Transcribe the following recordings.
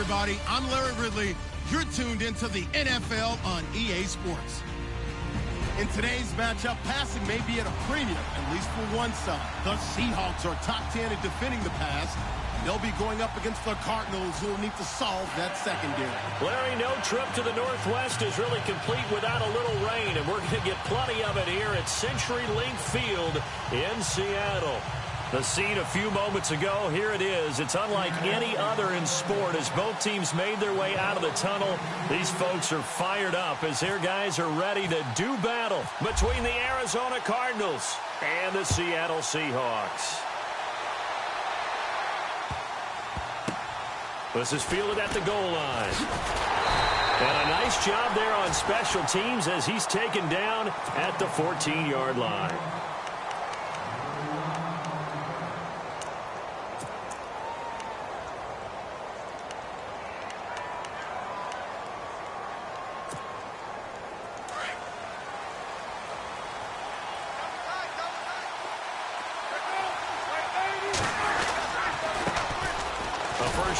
everybody. I'm Larry Ridley. You're tuned into the NFL on EA Sports. In today's matchup, passing may be at a premium, at least for one side. The Seahawks are top 10 at defending the pass. They'll be going up against the Cardinals, who will need to solve that secondary. Larry, no trip to the Northwest is really complete without a little rain, and we're going to get plenty of it here at CenturyLink Field in Seattle. The scene a few moments ago, here it is. It's unlike any other in sport as both teams made their way out of the tunnel. These folks are fired up as their guys are ready to do battle between the Arizona Cardinals and the Seattle Seahawks. This is fielded at the goal line. And a nice job there on special teams as he's taken down at the 14-yard line.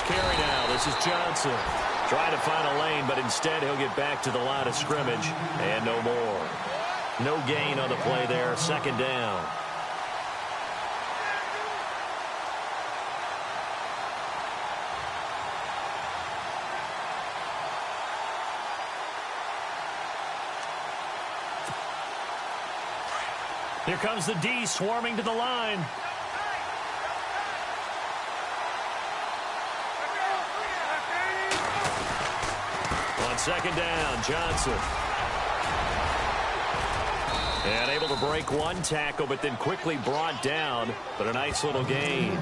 Carry now. This is Johnson. Trying to find a lane, but instead he'll get back to the line of scrimmage and no more. No gain on the play there. Second down. Here comes the D swarming to the line. Second down, Johnson. And able to break one tackle, but then quickly brought down. But a nice little gain.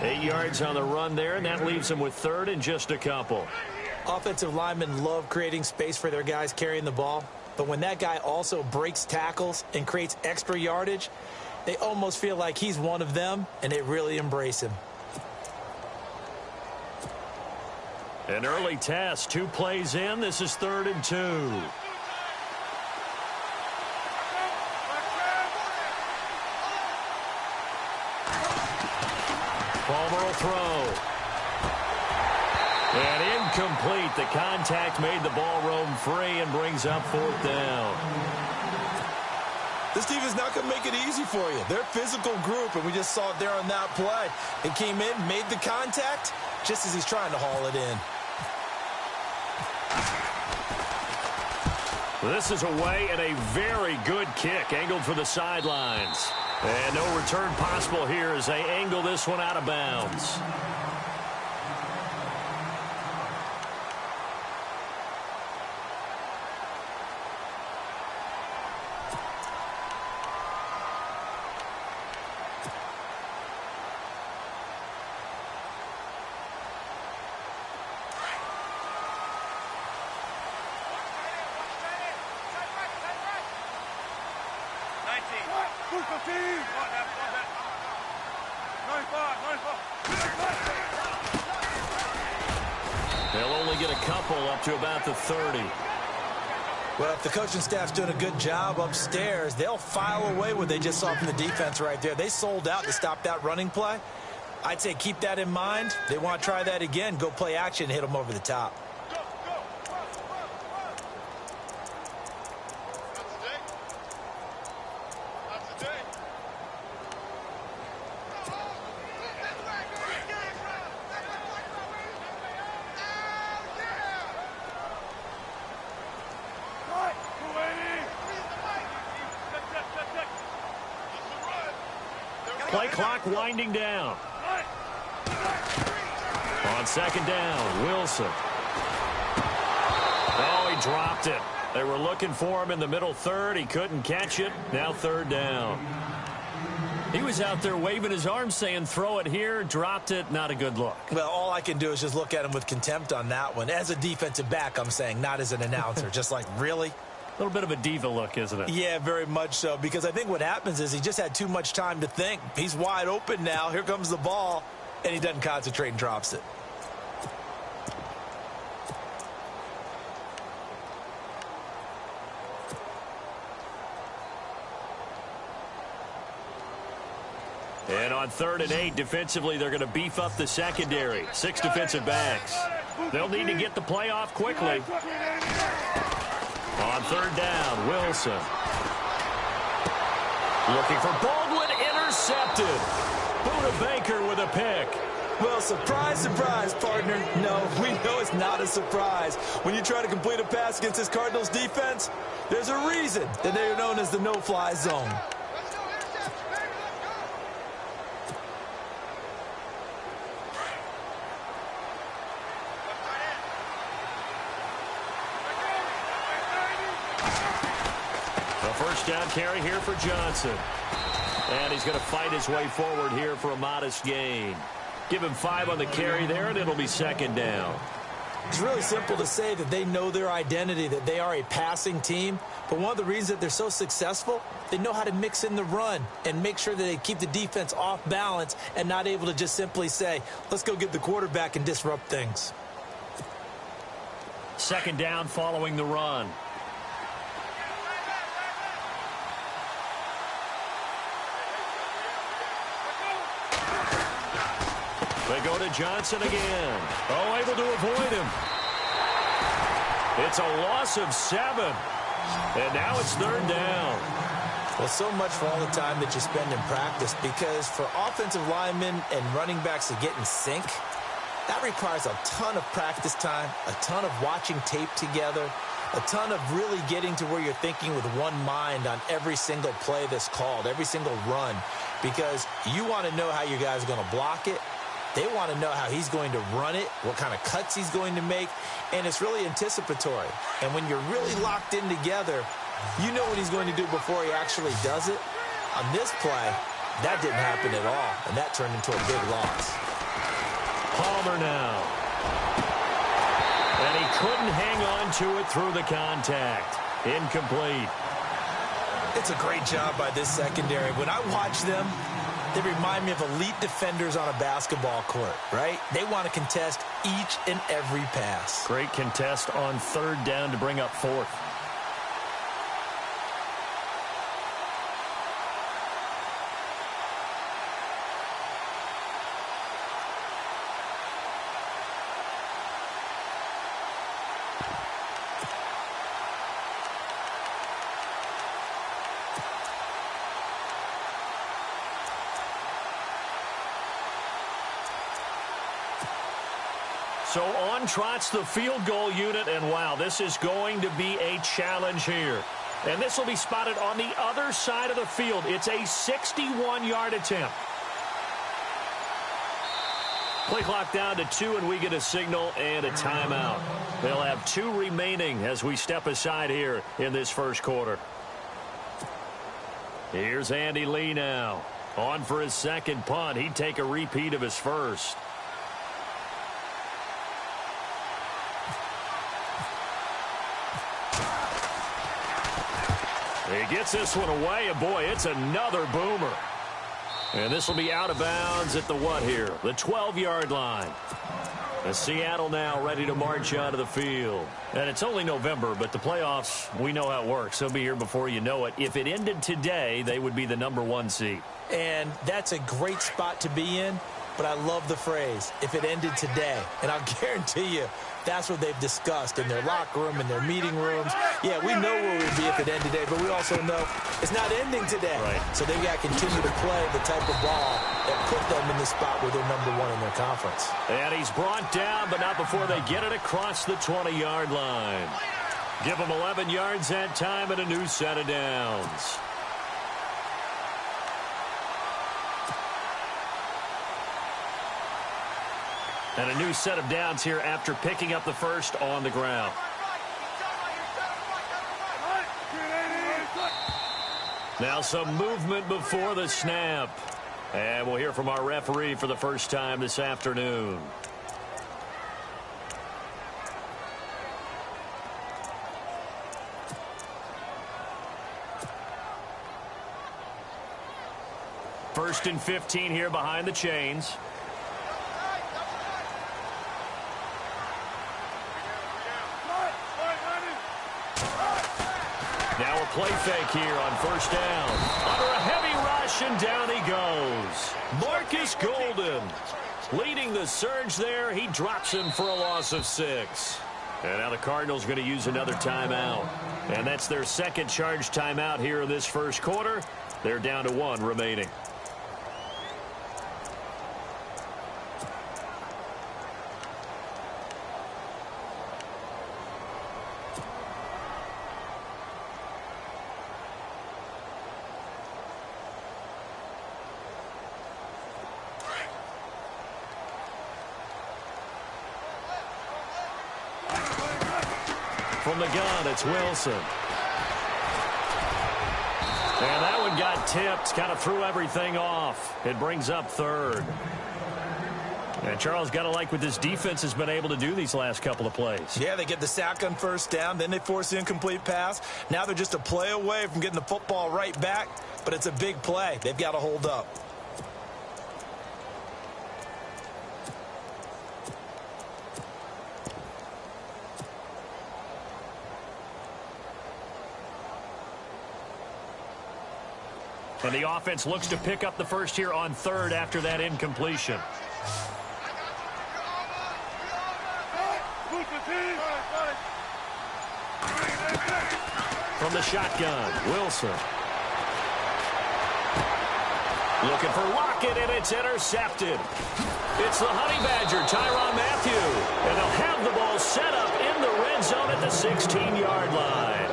8 yards on the run there, and that leaves them with third and just a couple. Offensive linemen love creating space for their guys carrying the ball. But when that guy also breaks tackles and creates extra yardage, they almost feel like he's one of them, and they really embrace him. An early test, 2 plays in. This is 3rd and 2. Palmer will throw. And incomplete. The contact made the ball roam free and brings up 4th down. This team is not going to make it easy for you. They're a physical group, and we just saw it there on that play. It came in, made the contact, just as he's trying to haul it in. This is away and a very good kick angled for the sidelines. And no return possible here as they angle this one out of bounds. They'll only get a couple up to about the 30. Well, if the coaching staff's doing a good job upstairs, they'll file away what they just saw from the defense right there. They sold out to stop that running play. I'd say keep that in mind. They want to try that again. Go play action, hit them over the top. Play clock winding down. On second down, Wilson. Oh, he dropped it. They were looking for him in the middle third. He couldn't catch it. Now 3rd down. He was out there waving his arms saying, throw it here, dropped it, not a good look. Well, all I can do is just look at him with contempt on that one. As a defensive back, I'm saying, not as an announcer. Just like, really? A little bit of a diva look, isn't it? Yeah, very much so, because I think what happens is he just had too much time to think. He's wide open now. Here comes the ball, and he doesn't concentrate and drops it. And on 3rd and 8, defensively, they're going to beef up the secondary. 6 defensive backs. They'll need to get the play off quickly. On third down, Wilson. Looking for Baldwin, intercepted. Buda Baker with a pick. Well, surprise, surprise, partner. No, we know it's not a surprise. When you try to complete a pass against this Cardinals defense, there's a reason that they are known as the no-fly zone. First down carry here for Johnson. And he's going to fight his way forward here for a modest gain. Give him 5 on the carry there, and it'll be second down. It's really simple to say that they know their identity, that they are a passing team. But one of the reasons that they're so successful, they know how to mix in the run and make sure that they keep the defense off balance and not able to just simply say, let's go get the quarterback and disrupt things. Second down following the run. They go to Johnson again. Oh, able to avoid him. It's a loss of 7. And now it's third down. Well, so much for all the time that you spend in practice, because for offensive linemen and running backs to get in sync, that requires a ton of practice time, a ton of watching tape together, a ton of really getting to where you're thinking with one mind on every single play that's called, every single run, because you want to know how your guy's going to block it. They want to know how he's going to run it, what kind of cuts he's going to make, and it's really anticipatory. And when you're really locked in together, you know what he's going to do before he actually does it. On this play, that didn't happen at all, and that turned into a big loss. Palmer now. And he couldn't hang on to it through the contact. Incomplete. It's a great job by this secondary. When I watch them, they remind me of elite defenders on a basketball court, right? They want to contest each and every pass. Great contest on third down to bring up fourth. So on trots the field goal unit, and wow, this is going to be a challenge here. And this will be spotted on the other side of the field. It's a 61-yard attempt. Play clock down to 2, and we get a signal and a timeout. They'll have 2 remaining as we step aside here in this first quarter. Here's Andy Lee now. On for his second punt. He'd take a repeat of his first. He gets this one away, and boy, it's another boomer. And this will be out of bounds at the what here? The 12-yard line. And Seattle now ready to march out of the field. And it's only November, but the playoffs, we know how it works. They'll be here before you know it. If it ended today, they would be the #1 seed. And that's a great spot to be in, but I love the phrase, if it ended today. And I'll guarantee you, that's what they've discussed in their locker room, in their meeting rooms. Yeah, we know where we'd be if it ended today, but we also know it's not ending today. Right. So they've got to continue to play the type of ball that put them in the spot where they're #1 in their conference. And he's brought down, but not before they get it across the 20-yard line. Give them 11 yards that time and a new set of downs. And a new set of downs here after picking up the first on the ground. Now some movement before the snap. And we'll hear from our referee for the first time this afternoon. First and 15 here behind the chains. Now a play fake here on first down. Under a heavy rush, and down he goes. Marcus Golden. Leading the surge there, he drops him for a loss of 6. And now the Cardinals going to use another timeout. And that's their second charge timeout here in this first quarter. They're down to 1 remaining. From the gun, it's Wilson. And that one got tipped, kind of threw everything off. It brings up 3rd. And Charles, got to like what this defense has been able to do these last couple of plays. Yeah, they get the sack on first down, then they force the incomplete pass. Now they're just a play away from getting the football right back, but it's a big play. They've got to hold up. And the offense looks to pick up the first here on 3rd after that incompletion. From the shotgun, Wilson. Looking for Lockett, and it's intercepted. It's the Honey Badger, Tyrann Mathieu. And they'll have the ball set up in the red zone at the 16-yard line.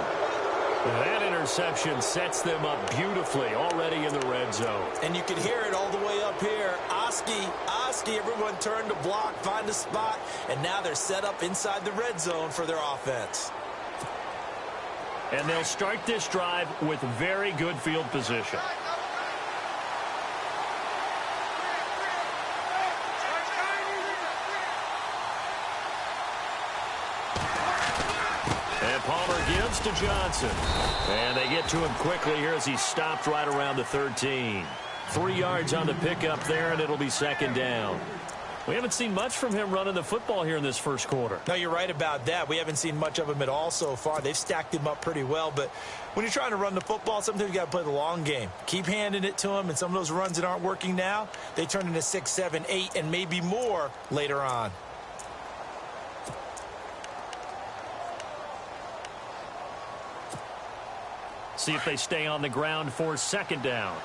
That interception sets them up beautifully already in the red zone. And you can hear it all the way up here. Oski, everyone turned to block, find a spot, and now they're set up inside the red zone for their offense. And they'll start this drive with very good field position. And Palmer gives to Johnson. And they get to him quickly here as he stopped right around the 13. 3 yards on the pickup there, and it'll be 2nd down. We haven't seen much from him running the football here in this first quarter. No, you're right about that. We haven't seen much of him at all so far. They've stacked him up pretty well, but when you're trying to run the football, sometimes you got to play the long game. Keep handing it to him, and some of those runs that aren't working now, they turn into 6, 7, 8, and maybe more later on. See if they stay on the ground for 2nd down.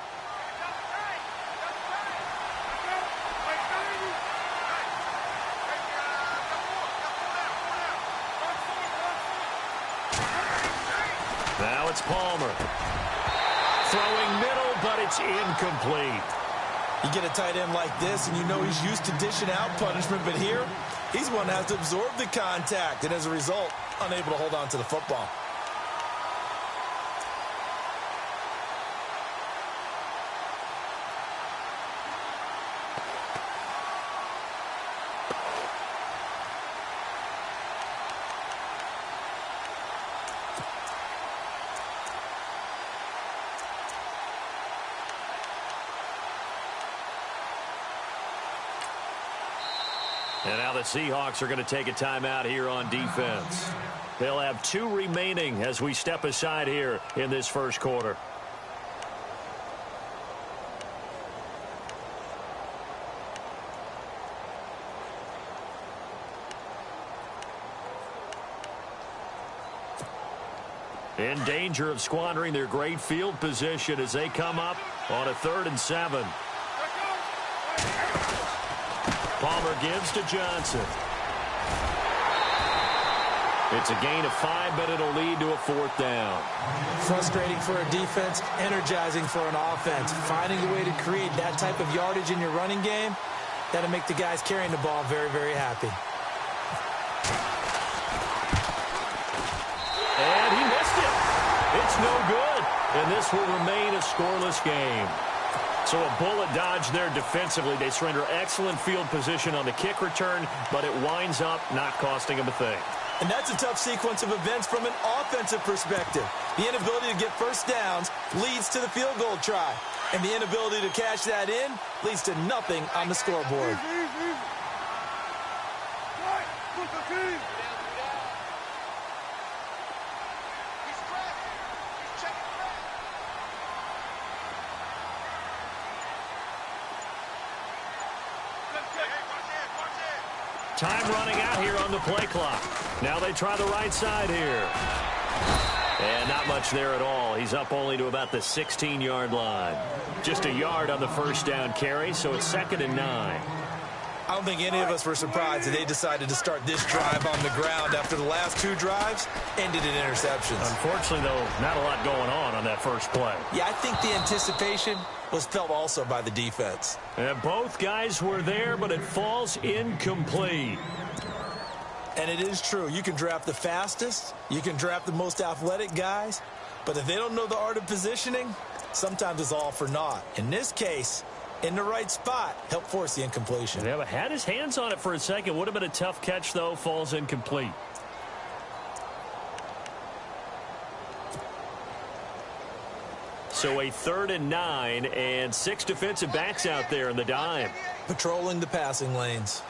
Now it's Palmer. Throwing middle, but it's incomplete. You get a tight end like this, and you know he's used to dishing out punishment, but here, he's one that has to absorb the contact, and as a result, unable to hold on to the football. And now the Seahawks are going to take a timeout here on defense. They'll have 2 remaining as we step aside here in this first quarter. In danger of squandering their great field position as they come up on a 3rd and 7. Palmer gives to Johnson. It's a gain of 5, but it'll lead to a 4th down. Frustrating for a defense, energizing for an offense. Finding a way to create that type of yardage in your running game, that'll make the guys carrying the ball very, very happy. And he missed it. It's no good. And this will remain a scoreless game. So a bullet dodge there defensively. They surrender excellent field position on the kick return, but it winds up not costing them a thing. And that's a tough sequence of events from an offensive perspective. The inability to get first downs leads to the field goal try. And the inability to cash that in leads to nothing on the scoreboard. time running out here on the play clock. Now they try the right side here. And not much there at all. He's up only to about the 16-yard line. Just a yard on the first down carry, so it's 2nd and 9. I don't think any of us were surprised that they decided to start this drive on the ground after the last 2 drives ended in interceptions. Unfortunately, though, not a lot going on that first play. Yeah, I think the anticipation was felt also by the defense. And both guys were there, but it falls incomplete. And it is true. You can draft the fastest. You can draft the most athletic guys. But if they don't know the art of positioning, sometimes it's all for naught. In this case, in the right spot, help force the incompletion. Yeah, but had his hands on it for a second. Would have been a tough catch, though. Falls incomplete. So a 3rd and 9 and 6 defensive backs out there in the dime. Patrolling the passing lanes.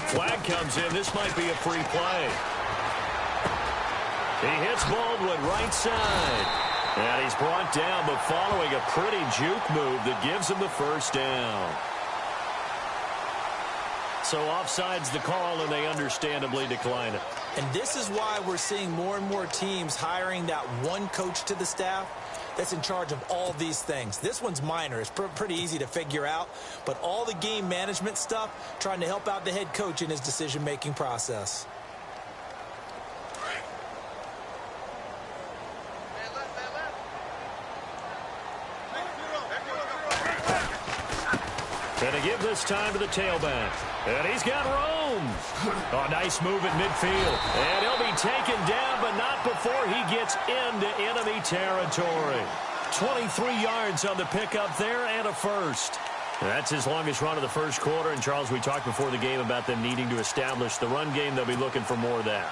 Flag comes in. This might be a free play. He hits Baldwin right side. And he's brought down, but following a pretty juke move that gives him the first down. So offside's the call, and they understandably decline it. And this is why we're seeing more and more teams hiring that one coach to the staff that's in charge of all these things. This one's minor. It's pretty easy to figure out. But all the game management stuff, trying to help out the head coach in his decision-making process. And to give this time to the tailback. And he's got room. Oh, nice move at midfield. And he'll be taken down, but not before he gets into enemy territory. 23 yards on the pickup there and a first. That's his longest run of the first quarter. And, Charles, we talked before the game about them needing to establish the run game. They'll be looking for more of that.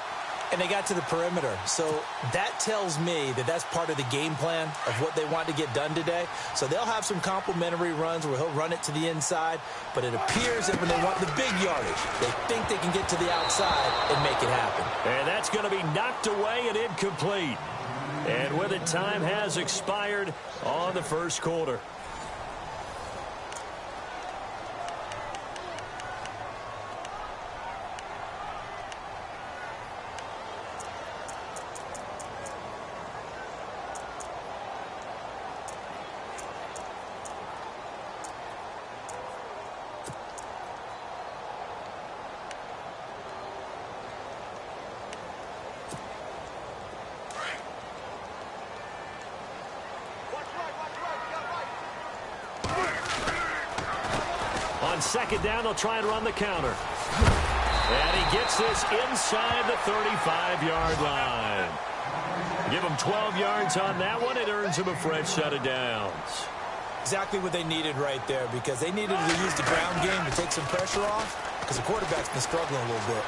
And they got to the perimeter. So that tells me that that's part of the game plan of what they want to get done today. So they'll have some complementary runs where he'll run it to the inside. But it appears that when they want the big yardage, they think they can get to the outside and make it happen. And that's going to be knocked away and incomplete. And with it, time has expired on the first quarter. On second down, they'll try and run the counter. And he gets this inside the 35-yard line. Give him 12 yards on that one. It earns him a fresh set of downs. Exactly what they needed right there, because they needed to use the ground game to take some pressure off, because the quarterback's been struggling a little bit.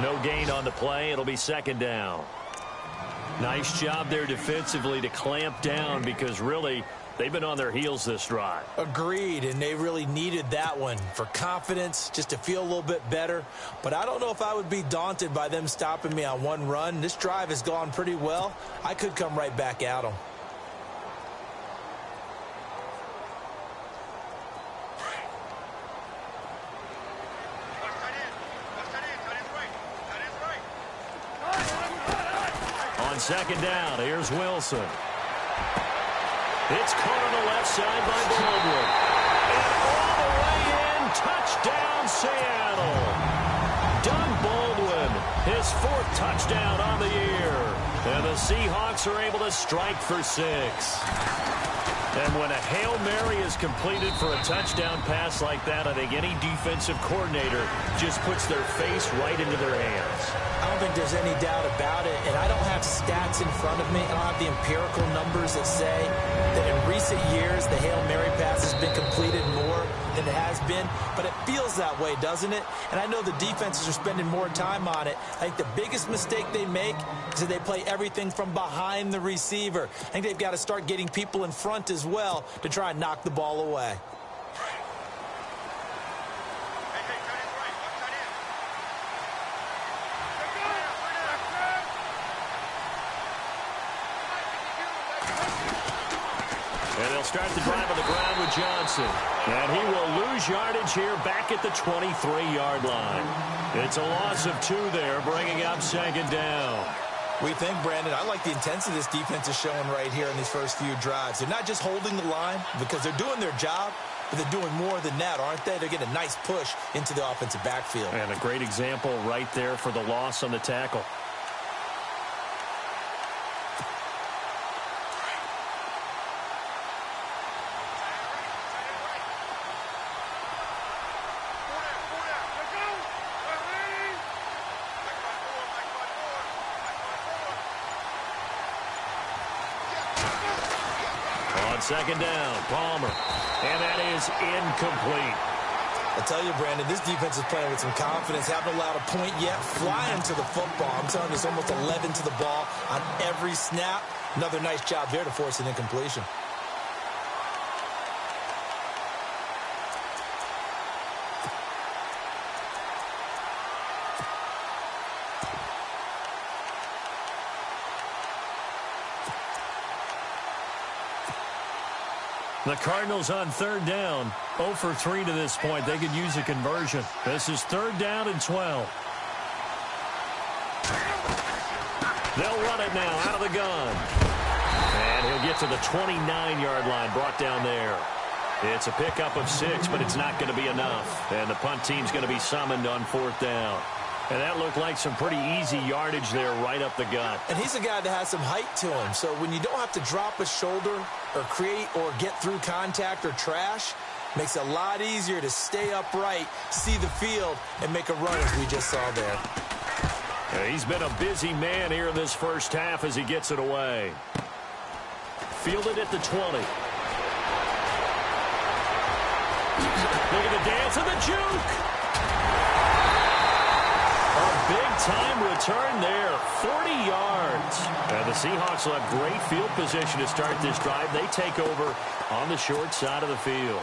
No gain on the play. It'll be second down. Nice job there defensively to clamp down, because really they've been on their heels this drive. Agreed, and they really needed that one for confidence, just to feel a little bit better. But I don't know if I would be daunted by them stopping me on one run. This drive has gone pretty well. I could come right back at them. On second down, here's Wilson. It's caught on the left side by Baldwin. And all the way in, touchdown Seattle. Doug Baldwin, his 4th touchdown on the year. And the Seahawks are able to strike for 6. And when a Hail Mary is completed for a touchdown pass like that, I think any defensive coordinator just puts their face right into their hands. I don't think there's any doubt about it, and I don't have stats in front of me. I don't have the empirical numbers that say that in recent years the Hail Mary pass has been completed more than it has been, but it feels that way, doesn't it? And I know the defenses are spending more time on it. I think the biggest mistake they make is that they play everything from behind the receiver. I think they've got to start getting people in front as well to try and knock the ball away. And they'll start the drive on the ground with Johnson. And he will lose yardage here back at the 23-yard line. It's a loss of 2 there, bringing up second down. We think, Brandon, I like the intensity this defense is showing right here in these first few drives. They're not just holding the line because they're doing their job, but they're doing more than that, aren't they? They're getting a nice push into the offensive backfield. And a great example right there for the loss on the tackle. Second down, Palmer. And that is incomplete. I tell you, Brandon, this defense is playing with some confidence. Haven't allowed a point yet. Flying to the football. I'm telling you, it's almost 11 to the ball on every snap. Another nice job there to force an incompletion. The Cardinals on third down, 0 for 3 to this point. They could use a conversion. This is third down and 12. They'll run it now out of the gun. And he'll get to the 29-yard line, brought down there. It's a pickup of 6, but it's not going to be enough. And the punt team's going to be summoned on fourth down. And that looked like some pretty easy yardage there right up the gut. And he's a guy that has some height to him. So when you don't have to drop a shoulder or create or get through contact or trash, makes it a lot easier to stay upright, see the field, and make a run as we just saw there. Yeah, he's been a busy man here in this first half as he gets it away. Fielded at the 20. Look at the dance and the juke. Big-time return there, 40 yards. And the Seahawks will have great field position to start this drive. They take over on the short side of the field.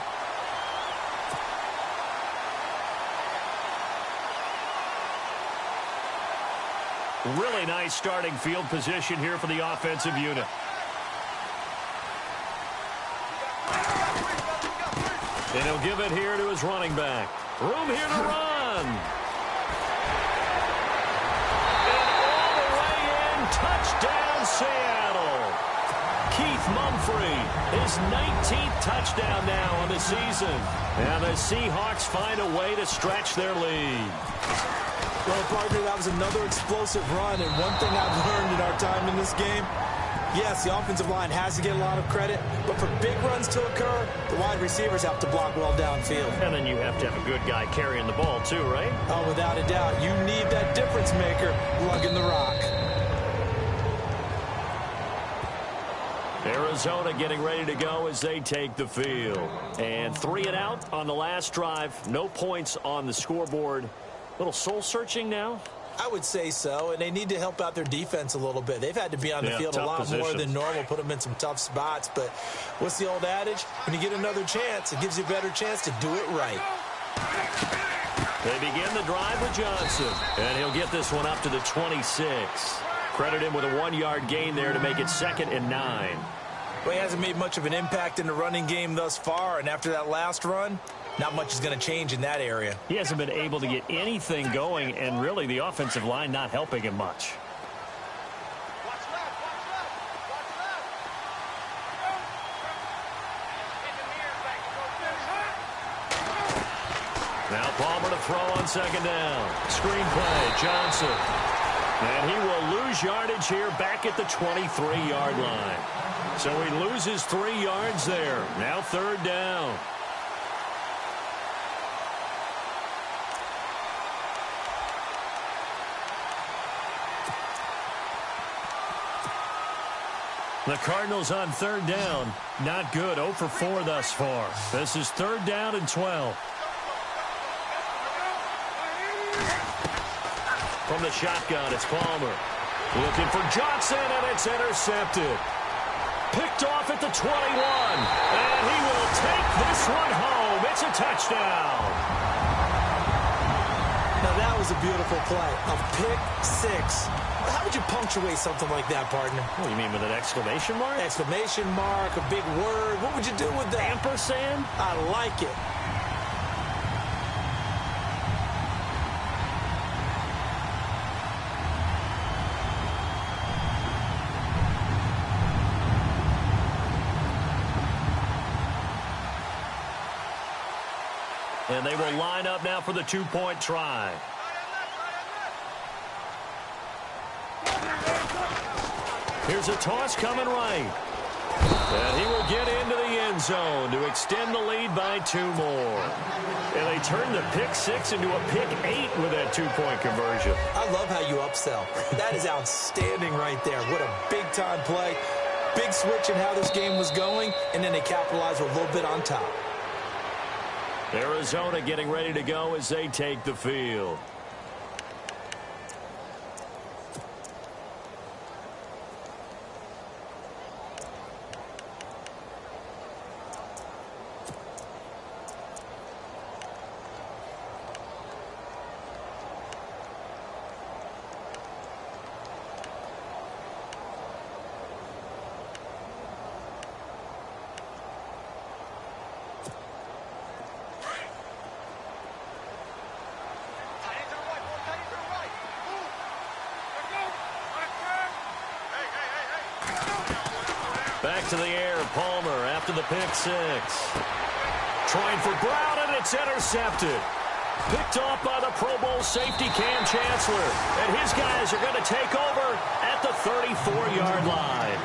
Really nice starting field position here for the offensive unit. And he'll give it here to his running back. Room here to run. Touchdown, Seattle. Keith Mumphrey, his 19th touchdown now on the season. And the Seahawks find a way to stretch their lead. Well, partner, that was another explosive run. And one thing I've learned in our time in this game, yes, the offensive line has to get a lot of credit, but for big runs to occur, the wide receivers have to block well downfield. And then you have to have a good guy carrying the ball too, right? Oh, without a doubt. You need that difference maker lugging the rock. Arizona getting ready to go as they take the field. And 3 and out on the last drive. No points on the scoreboard. Little soul-searching now? I would say so, and they need to help out their defense a little bit. They've had to be on the field a lot more than normal, put them in some tough spots. But what's the old adage? When you get another chance, it gives you a better chance to do it right. They begin the drive with Johnson, and he'll get this one up to the 26. Credit him with a 1-yard gain there to make it 2nd and 9. Well, he hasn't made much of an impact in the running game thus far, and after that last run, not much is going to change in that area. He hasn't been able to get anything going, and really the offensive line not helping him much. Now Palmer to throw on 2nd down. Screen play, Johnson. And he will lose yardage here back at the 23-yard line. So he loses 3 yards there. Now 3rd down. The Cardinals on 3rd down. Not good. 0 for 4 thus far. This is 3rd down and 12. From the shotgun, it's Palmer. Looking for Johnson, and it's intercepted. Picked off at the 21. And he will take this one home. It's a touchdown. Now that was a beautiful play. A pick 6. How would you punctuate something like that, partner? What do you mean, with an exclamation mark? Exclamation mark, a big word. What would you do with that? Ampersand? I like it. And they will line up now for the two-point try. Here's a toss coming right. And he will get into the end zone to extend the lead by 2 more. And they turn the pick 6 into a pick 8 with that two-point conversion. I love how you upsell. That is outstanding right there. What a big-time play. Big switch in how this game was going, and then they capitalized with a little bit on top. Arizona getting ready to go as they take the field. Back to the air, Palmer after the pick 6. Trying for Brown, and it's intercepted. Picked off by the Pro Bowl safety Cam Chancellor. And his guys are going to take over at the 34-yard line.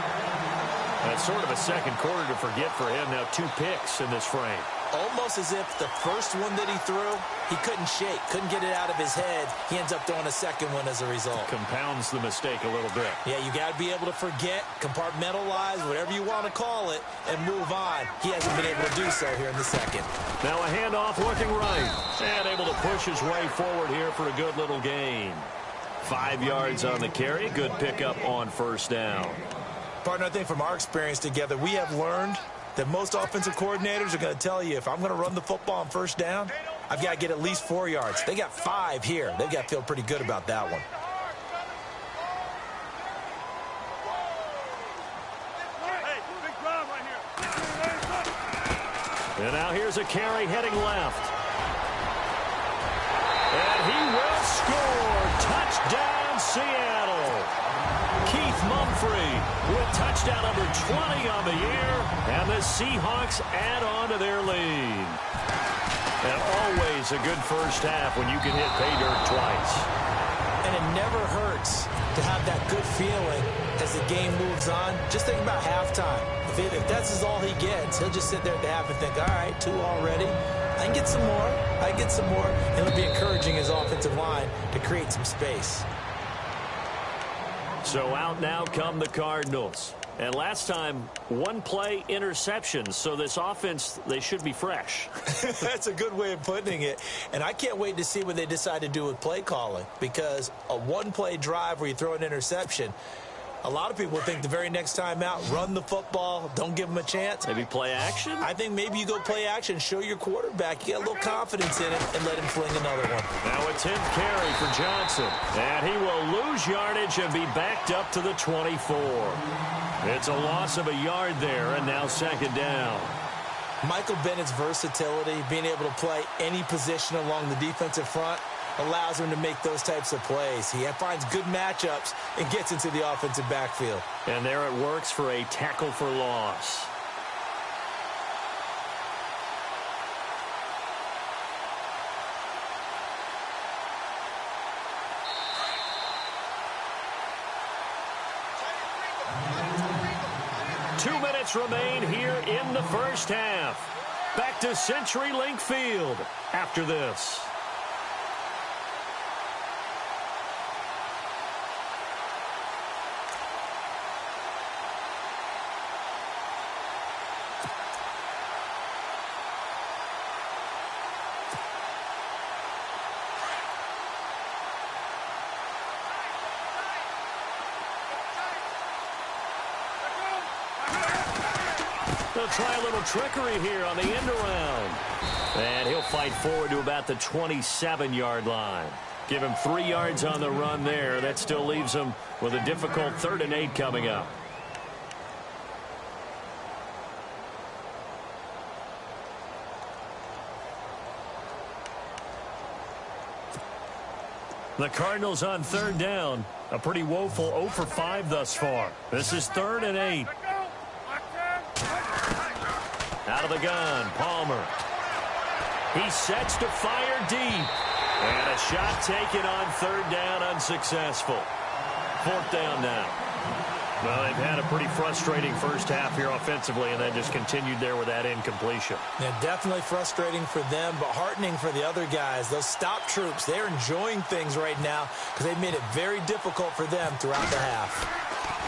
That's sort of a second quarter to forget for him. Now 2 picks in this frame. Almost as if the first one that he threw, he couldn't shake, couldn't get it out of his head. He ends up throwing a second one as a result. Compounds the mistake a little bit. Yeah, you got to be able to forget, compartmentalize, whatever you want to call it, and move on. He hasn't been able to do so here in the second. Now a handoff looking right. And able to push his way forward here for a good little gain. 5 yards on the carry. Good pickup on first down. Partner, I think from our experience together, we have learned that most offensive coordinators are going to tell you, if I'm going to run the football on first down, I've got to get at least 4 yards. They got 5 here. They've got to feel pretty good about that one. And now here's a carry heading left. And he will score. Touchdown, Seattle. Keith Mumphrey with touchdown number 20 on the year. And the Seahawks add on to their lead. And always a good first half when you can hit pay dirt twice. And it never hurts to have that good feeling as the game moves on. Just think about halftime. If that's all he gets, he'll just sit there at the half and think, all right, 2 already. I can get some more. I can get some more. And it'll be encouraging his offensive line to create some space. So out now come the Cardinals. And last time, 1 play interception. So this offense, they should be fresh. That's a good way of putting it. And I can't wait to see what they decide to do with play calling. Because a 1-play drive where you throw an interception, a lot of people think the very next time out, run the football, don't give them a chance. Maybe play action? I think maybe you go play action, show your quarterback, you get a little confidence in it, and let him fling another one. Now a 10th carry for Johnson. And he will lose yardage and be backed up to the 24. It's a loss of a yard there, and now second down. Michael Bennett's versatility, being able to play any position along the defensive front, allows him to make those types of plays. He finds good matchups and gets into the offensive backfield. And there it works for a tackle for loss. Two minutes remain here in the first half. Back to CenturyLink Field after this. They'll try a little trickery here on the end around. And he'll fight forward to about the 27-yard line. Give him 3 yards on the run there. That still leaves him with a difficult 3rd and 8 coming up. The Cardinals on 3rd down. A pretty woeful 0 for 5 thus far. This is 3rd and 8. Out of the gun, Palmer. He sets to fire deep. And a shot taken on 3rd down, unsuccessful. 4th down now. Well, they've had a pretty frustrating first half here offensively, and then just continued there with that incompletion. Yeah, definitely frustrating for them, but heartening for the other guys. Those stop troops, they're enjoying things right now because they've made it very difficult for them throughout the half.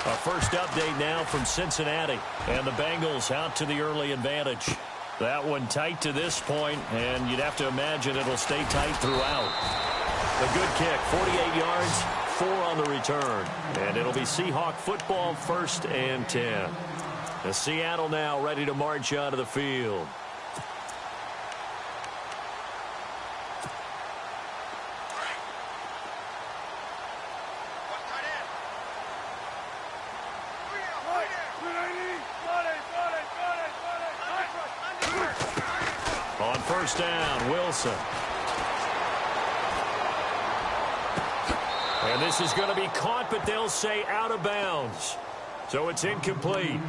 Our first update now from Cincinnati, and the Bengals out to the early advantage. That one tight to this point, and you'd have to imagine it'll stay tight throughout. A good kick, 48 yards. 4 on the return, and it'll be Seahawk football, 1st and 10. The Seattle now ready to march onto the field. On 1st down, Wilson. And this is going to be caught, but they'll say out of bounds. So it's incomplete.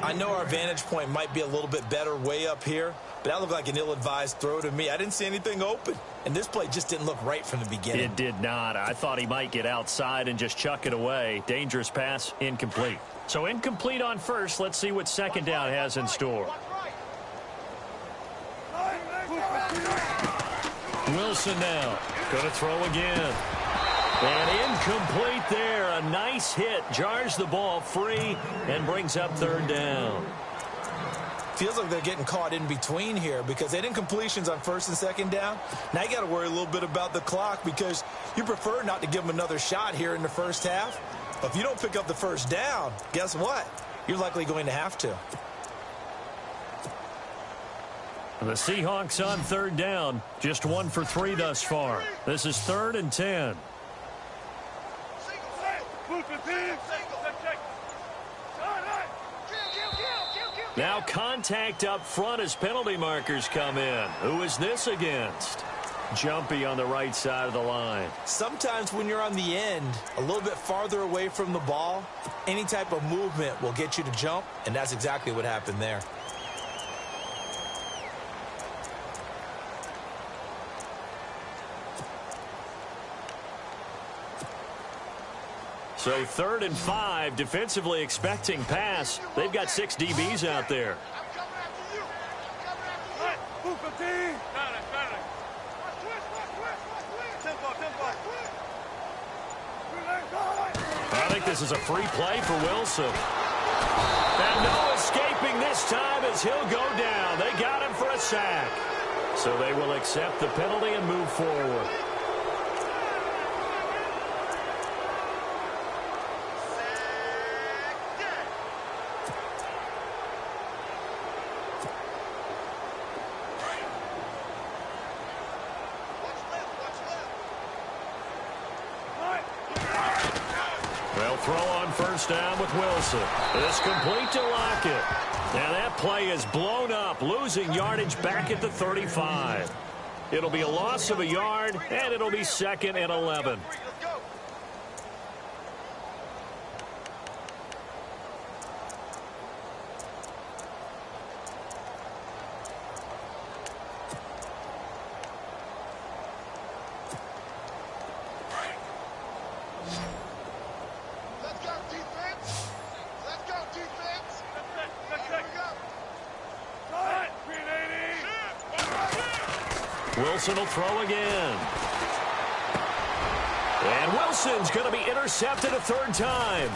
I know our vantage point might be a little bit better way up here, but that looked like an ill-advised throw to me. I didn't see anything open, and this play just didn't look right from the beginning. It did not. I thought he might get outside and just chuck it away. Dangerous pass, incomplete. So incomplete on 1st. Let's see what 2nd down has in store. Wilson now. Going to throw again. And incomplete there. A nice hit. Jars the ball free and brings up 3rd down. Feels like they're getting caught in between here because they had incompletions on 1st and 2nd down. Now you got to worry a little bit about the clock because you prefer not to give them another shot here in the first half. But if you don't pick up the 1st down, guess what? You're likely going to have to. The Seahawks on 3rd down. Just 1 for 3 thus far. This is 3rd and 10. Now contact up front as penalty markers come in. Who is this against? Jumpy on the right side of the line. Sometimes when you're on the end, a little bit farther away from the ball, any type of movement will get you to jump, and that's exactly what happened there. So 3rd and 5, defensively expecting pass. They've got 6 DBs out there. I think this is a free play for Wilson. And no escaping this time as he'll go down. They got him for a sack. So they will accept the penalty and move forward. They'll throw on 1st down with Wilson. It's complete to Lockett. Now that play is blown up, losing yardage back at the 35. It'll be a loss of a yard, and it'll be 2nd and 11. Wilson will throw again. And Wilson's going to be intercepted a 3rd time.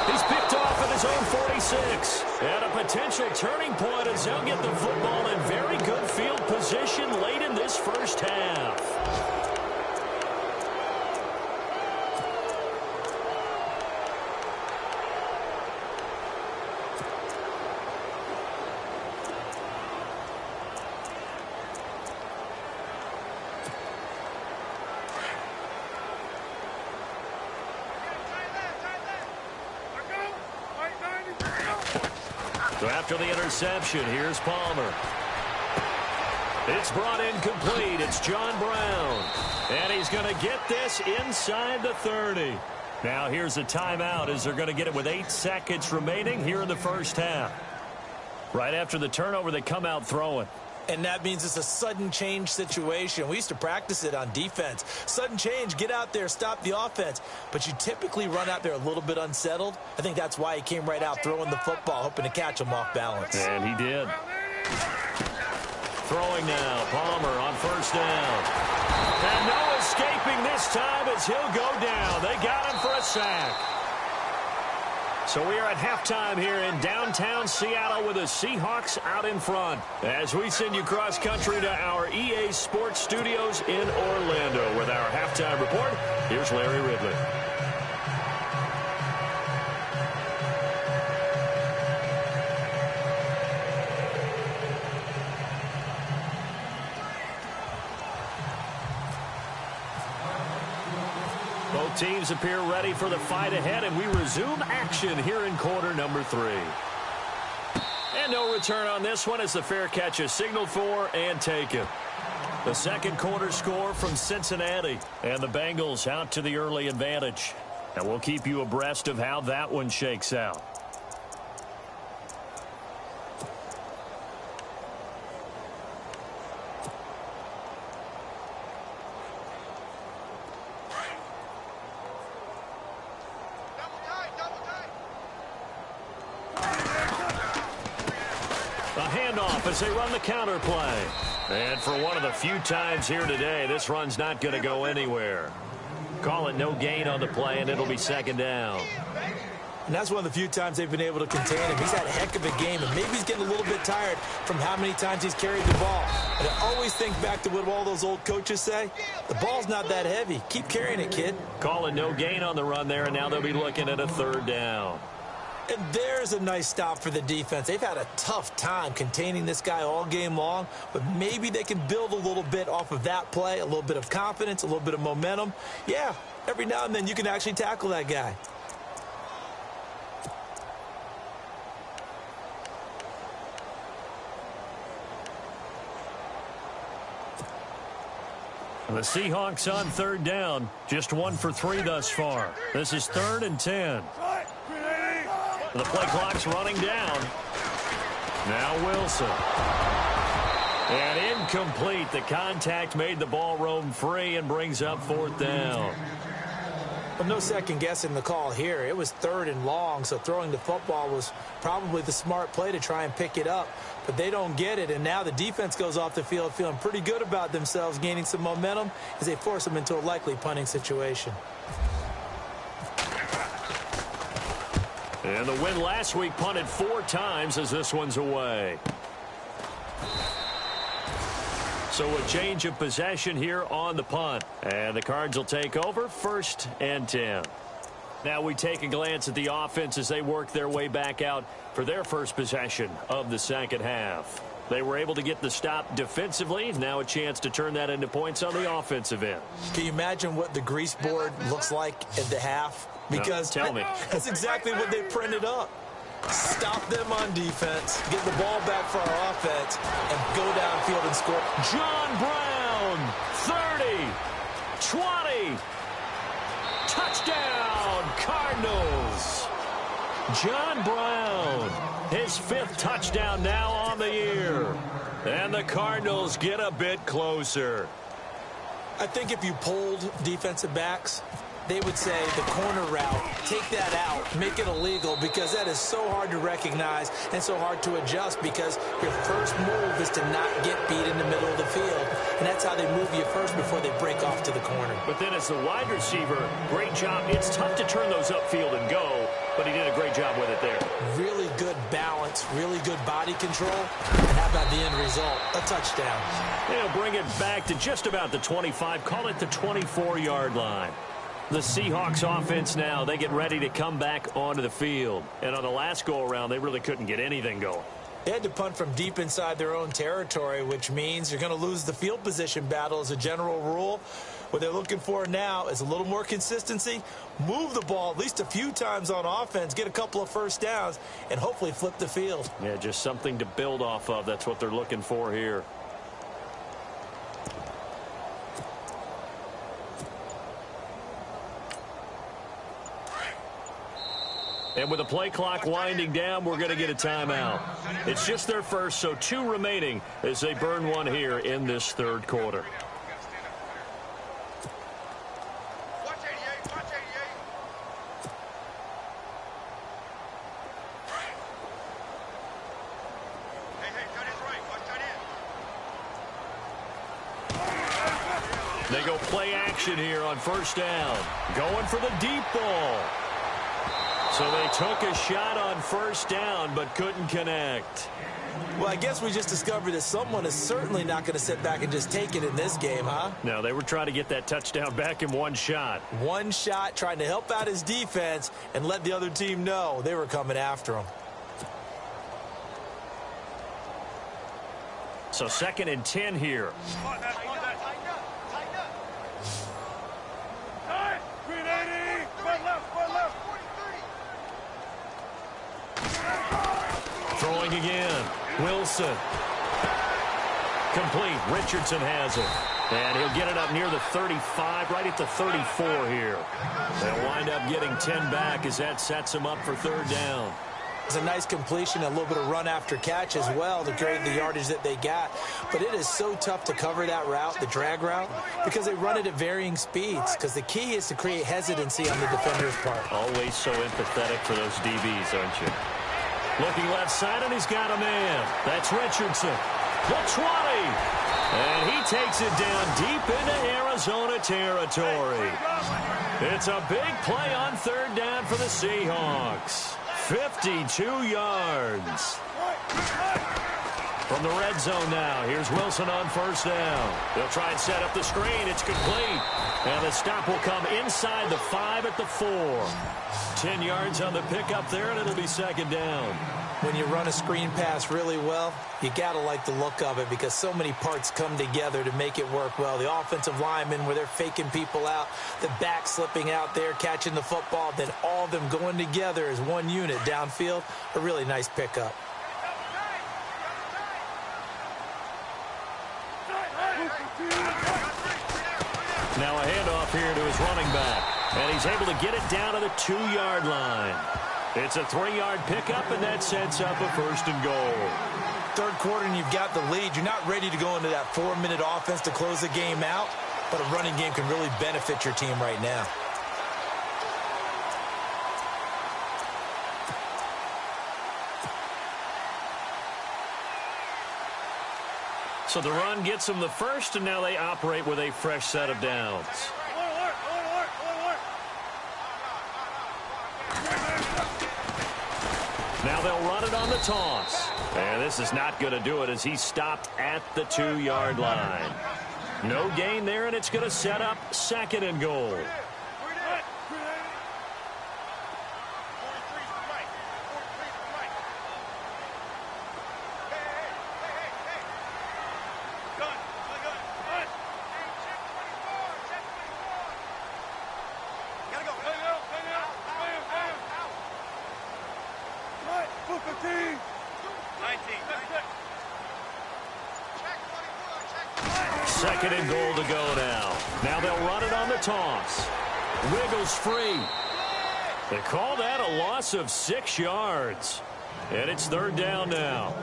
He's picked off at his own 46. And a potential turning point as they'll get the football in very good field position late in this first half. After the interception, here's Palmer. It's brought in complete. It's John Brown. And he's going to get this inside the 30. Now here's a timeout as they're going to get it with 8 seconds remaining here in the first half. Right after the turnover, they come out throwing. And that means it's a sudden change situation. We used to practice it on defense. Sudden change, get out there, stop the offense. But you typically run out there a little bit unsettled. I think that's why he came right out throwing the football, hoping to catch him off balance. And he did. Throwing now, Palmer on first down. And no escaping this time as he'll go down. They got him for a sack. So we are at halftime here in downtown Seattle with the Seahawks out in front. As we send you cross-country to our EA Sports Studios in Orlando with our halftime report, here's Larry Ridley. Both teams appear ready for the fight ahead, and we resume action here in quarter number 3. And no return on this one as the fair catch is signaled for and taken. The second quarter score from Cincinnati, and the Bengals out to the early advantage. And we'll keep you abreast of how that one shakes out. As they run the counter play. And for one of the few times here today, this run's not going to go anywhere. Call it no gain on the play, and it'll be second down. And that's one of the few times they've been able to contain him. He's had a heck of a game, and maybe he's getting a little bit tired from how many times he's carried the ball. But I always think back to what all those old coaches say. The ball's not that heavy. Keep carrying it, kid. Call it no gain on the run there, and now they'll be looking at a third down. And there's a nice stop for the defense. They've had a tough time containing this guy all game long, but maybe they can build a little bit off of that play, a little bit of confidence, a little bit of momentum. Yeah, every now and then you can actually tackle that guy. The Seahawks on third down, just 1 for 3 thus far. This is 3rd and 10. The play clock's running down. Now Wilson. And incomplete. The contact made the ball roam free and brings up 4th down. Well, no second guessing the call here. It was 3rd and long, so throwing the football was probably the smart play to try and pick it up. But they don't get it, and now the defense goes off the field feeling pretty good about themselves, gaining some momentum as they force them into a likely punting situation. And the win last week punted 4 times as this one's away. So a change of possession here on the punt. And the Cards will take over 1st and 10. Now we take a glance at the offense as they work their way back out for their first possession of the second half. They were able to get the stop defensively. Now a chance to turn that into points on the offensive end. Can you imagine what the grease board looks like at the half? Because no, tell me. That's exactly what they printed up. Stop them on defense, get the ball back for our offense, and go downfield and score. John Brown, 30, 20, touchdown, Cardinals. John Brown, his 5th touchdown now on the year. And the Cardinals get a bit closer. I think if you polled defensive backs, they would say the corner route, take that out, make it illegal, because that is so hard to recognize and so hard to adjust, because your first move is to not get beat in the middle of the field. And that's how they move you first before they break off to the corner. But then as the wide receiver, great job. It's tough to turn those upfield and go, but he did a great job with it there. Really good balance, really good body control. And how about the end result? A touchdown. They'll bring it back to just about the 25, call it the 24-yard line. The Seahawks offense now, they get ready to come back onto the field. And on the last go-around, they really couldn't get anything going. They had to punt from deep inside their own territory, which means you're going to lose the field position battle as a general rule. What they're looking for now is a little more consistency, move the ball at least a few times on offense, get a couple of first downs, and hopefully flip the field. Yeah, just something to build off of. That's what they're looking for here. And with the play clock winding down, we're going to get a timeout. It's just their first, so 2 remaining as they burn one here in this third quarter. They go play action here on first down. Going for the deep ball. So they took a shot on first down but couldn't connect. Well, I guess we just discovered that someone is certainly not going to sit back and just take it in this game, huh? No, they were trying to get that touchdown back in one shot. One shot, trying to help out his defense and let the other team know they were coming after him. So 2nd and 10 here. Throwing again. Wilson. Complete. Richardson has it. And he'll get it up near the 35, right at the 34 here. They'll wind up getting 10 back as that sets him up for third down. It's a nice completion, a little bit of run after catch as well to create the yardage that they got. But it is so tough to cover that route, the drag route, because they run it at varying speeds. Because the key is to create hesitancy on the defender's part. Always so empathetic for those DBs, aren't you? Looking left side, and he's got a man. That's Richardson. The 20. And he takes it down deep into Arizona territory. It's a big play on third down for the Seahawks. 52 yards. From the red zone now, here's Wilson on first down. They'll try and set up the screen. It's complete. And the stop will come inside the 5 at the 4. 10 yards on the pickup there, and it'll be second down. When you run a screen pass really well, you got to like the look of it because so many parts come together to make it work well. The offensive linemen, where they're faking people out, the back slipping out there, catching the football, then all of them going together as one unit downfield. A really nice pickup. Now a handoff here to his running back. And he's able to get it down to the 2-yard line. It's a 3-yard pickup, and that sets up a first and goal. Third quarter, and you've got the lead. You're not ready to go into that 4-minute offense to close the game out, but a running game can really benefit your team right now. So the run gets them the first, and now they operate with a fresh set of downs. Now they'll run it on the toss. And this is not going to do it as he stopped at the 2-yard line. No gain there, and it's going to set up second and goal. Second and goal to go now. Now they'll run it on the toss. Wiggles free. They call that a loss of 6 yards. And it's third down now.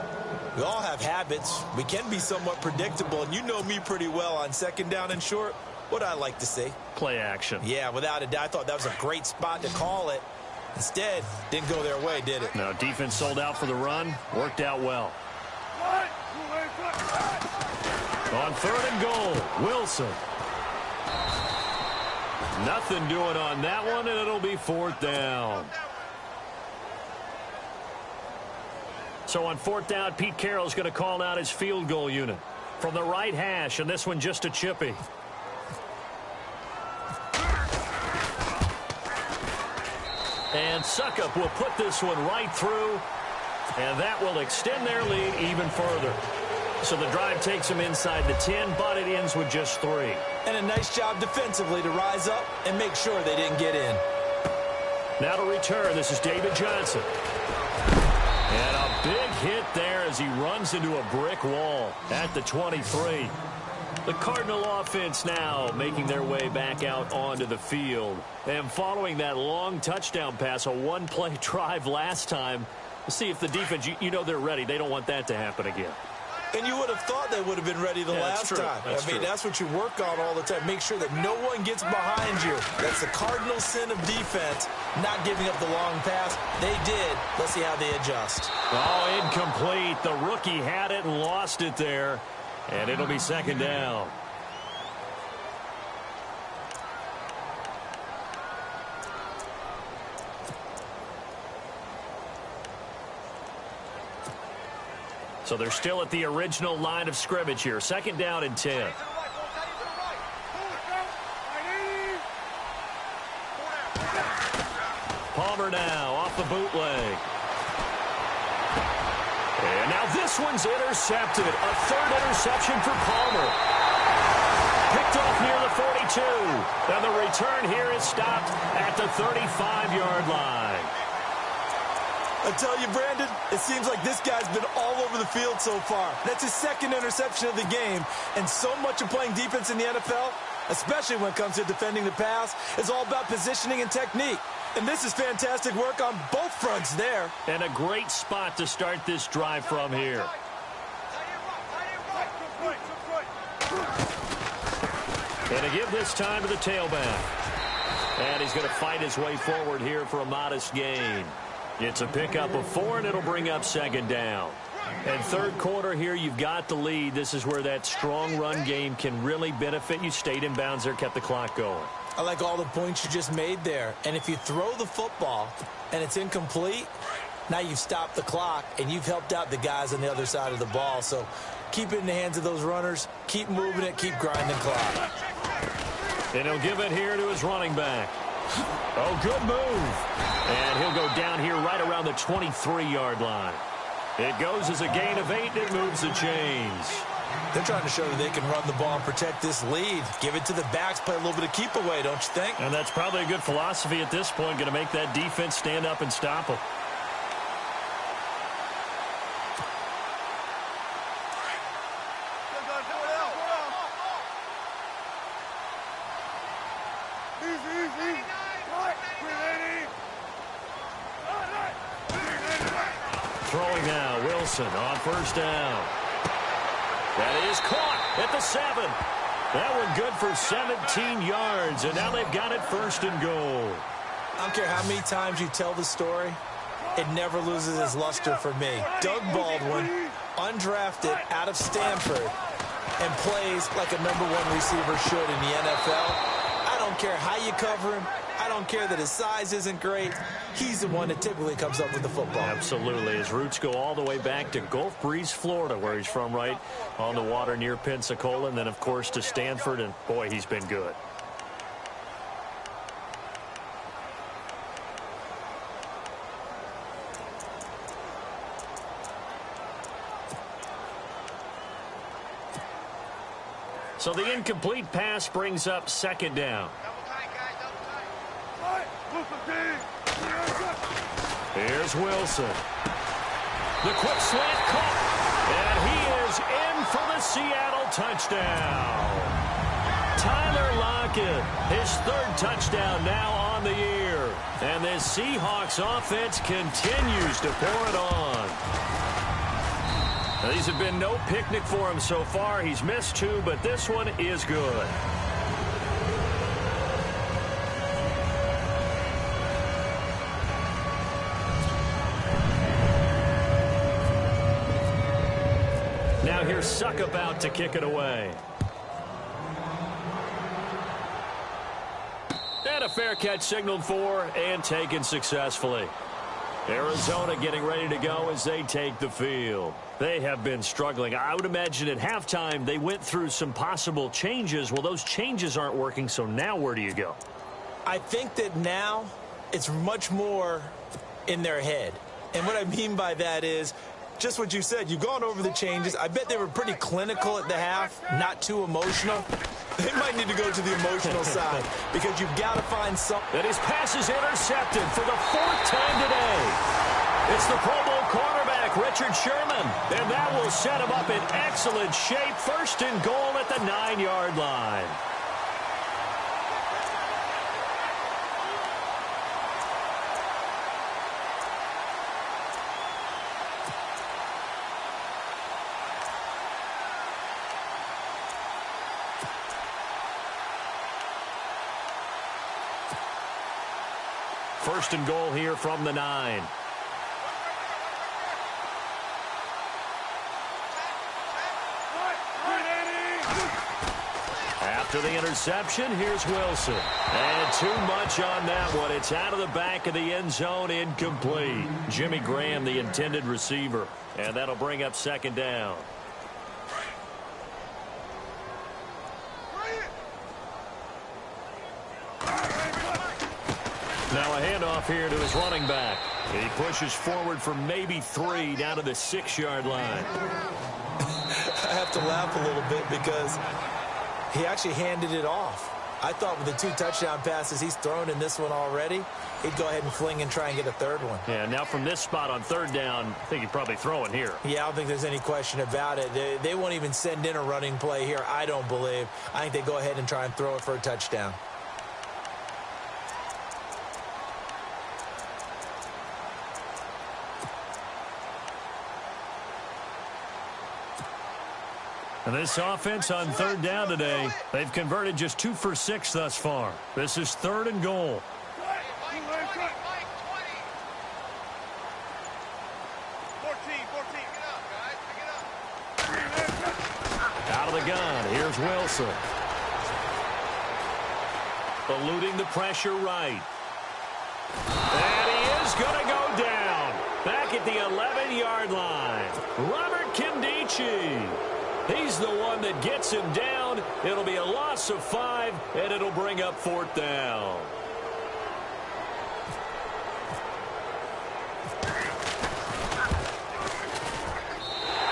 We all have habits. We can be somewhat predictable, and you know me pretty well on second down and short. What I like to see. Play action. Yeah, without a doubt. I thought that was a great spot to call it. Instead, didn't go their way, did it? No, defense sold out for the run. Worked out well. On third and goal, Wilson. Nothing doing on that one, and it'll be fourth down. So on fourth down, Pete Carroll's going to call out his field goal unit from the right hash, and this one just a chippy. And Suckup will put this one right through. And that will extend their lead even further. So the drive takes them inside the 10, but it ends with just 3. And a nice job defensively to rise up and make sure they didn't get in. Now to return, this is David Johnson. And a big hit there as he runs into a brick wall at the 23. The Cardinal offense now making their way back out onto the field. And following that long touchdown pass, a one-play drive last time, see if the defense, you know they're ready. They don't want that to happen again. And you would have thought they would have been ready the last time. That's what you work on all the time. Make sure that no one gets behind you. That's the cardinal sin of defense, not giving up the long pass. They did. Let's see how they adjust. Oh, incomplete. The rookie had it and lost it there. And it'll be second down. So they're still at the original line of scrimmage here. Second down and 10. Palmer now off the bootleg. And now this one's intercepted. A third interception for Palmer. Picked off near the 42. And the return here is stopped at the 35-yard line. I tell you, Brandon, it seems like this guy's been all over the field so far. That's his second interception of the game. And so much of playing defense in the NFL, especially when it comes to defending the pass, is all about positioning and technique. And this is fantastic work on both fronts there. And a great spot to start this drive from here. And to give this time to the tailback. And he's going to fight his way forward here for a modest gain. It's a pickup of 4, and it'll bring up second down. And third quarter here, you've got the lead. This is where that strong run game can really benefit you. Stayed in bounds there, kept the clock going. I like all the points you just made there. And if you throw the football and it's incomplete, now you've stopped the clock and you've helped out the guys on the other side of the ball. So keep it in the hands of those runners. Keep moving it. Keep grinding clock. And he'll give it here to his running back. Oh, good move. And he'll go down here right around the 23-yard line. It goes as a gain of 8, and it moves the chains. They're trying to show that they can run the ball and protect this lead. Give it to the backs, play a little bit of keep away, don't you think? And that's probably a good philosophy at this point, going to make that defense stand up and stop them. Throwing now, Wilson on first down. That is caught at the 7. That one good for 17 yards, and now they've got it first and goal. I don't care how many times you tell the story, it never loses its luster for me. Doug Baldwin, undrafted out of Stanford, and plays like a #1 receiver should in the NFL. I don't care how you cover him. I don't care that his size isn't great. He's the one that typically comes up with the football. Absolutely. His roots go all the way back to Gulf Breeze, Florida, where he's from, right on the water near Pensacola, and then, of course, to Stanford, and, boy, he's been good. So the incomplete pass brings up second down. Here's Wilson. The quick slant caught. And he is in for the Seattle touchdown. Tyler Lockett, his third touchdown now on the year. And this Seahawks offense continues to pour it on. Now, these have been no picnic for him so far. He's missed 2, but this one is good. Now here's Suckup out to kick it away. And a fair catch signaled for and taken successfully. Arizona getting ready to go as they take the field. They have been struggling. I would imagine at halftime they went through some possible changes. Well, those changes aren't working, so now where do you go? I think that now it's much more in their head. And what I mean by that is just what you said. You've gone over the changes. I bet they were pretty clinical at the half, not too emotional. They might need to go to the emotional side because you've got to find something. And his pass is intercepted for the 4th time today. It's the Pro Bowl cornerback, Richard Sherman. And that will set him up in excellent shape. 1st and goal at the 9-yard line. First and goal here from the 9. After the interception, here's Wilson. And too much on that one. It's out of the back of the end zone, incomplete. Jimmy Graham, the intended receiver. And that'll bring up 2nd down. Now a handoff here to his running back. He pushes forward for maybe 3 down to the 6-yard line. I have to laugh a little bit because he actually handed it off. I thought with the 2 touchdown passes he's thrown in this one already, he'd go ahead and fling and try and get a 3rd one. Yeah, now from this spot on 3rd down, I think he'd probably throw it here. Yeah, I don't think there's any question about it. They won't even send in a running play here, I don't believe. I think they go ahead and try and throw it for a touchdown. And this offense on 3rd down today, they've converted just 2 for 6 thus far. This is 3rd and goal. Out of the gun, here's Wilson. Eluding the pressure right. And he is going to go down. Back at the 11-yard line. Robert Kindici. He's the one that gets him down. It'll be a loss of 5, and it'll bring up 4th down.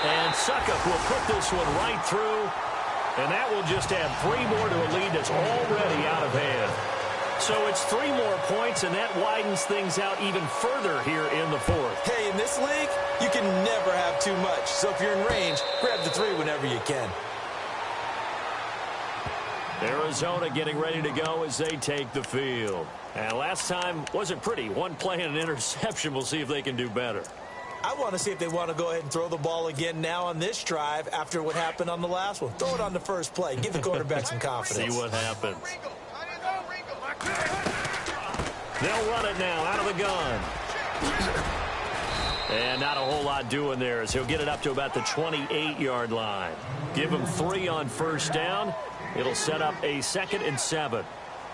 And Suckup will put this one right through, and that will just add 3 more to a lead that's already out of hand. So it's 3 more points, and that widens things out even further here in the 4th. Hey, in this league, you can never have too much. So if you're in range, grab the 3 whenever you can. Arizona getting ready to go as they take the field. And last time wasn't pretty. 1 play and an interception. We'll see if they can do better. I want to see if they want to go ahead and throw the ball again now on this drive after what happened on the last one. Throw it on the first play. Give the quarterback some confidence. See what happens. They'll run it now out of the gun. And not a whole lot doing there as he'll get it up to about the 28-yard line. Give him 3 on 1st down. It'll set up a 2nd and 7.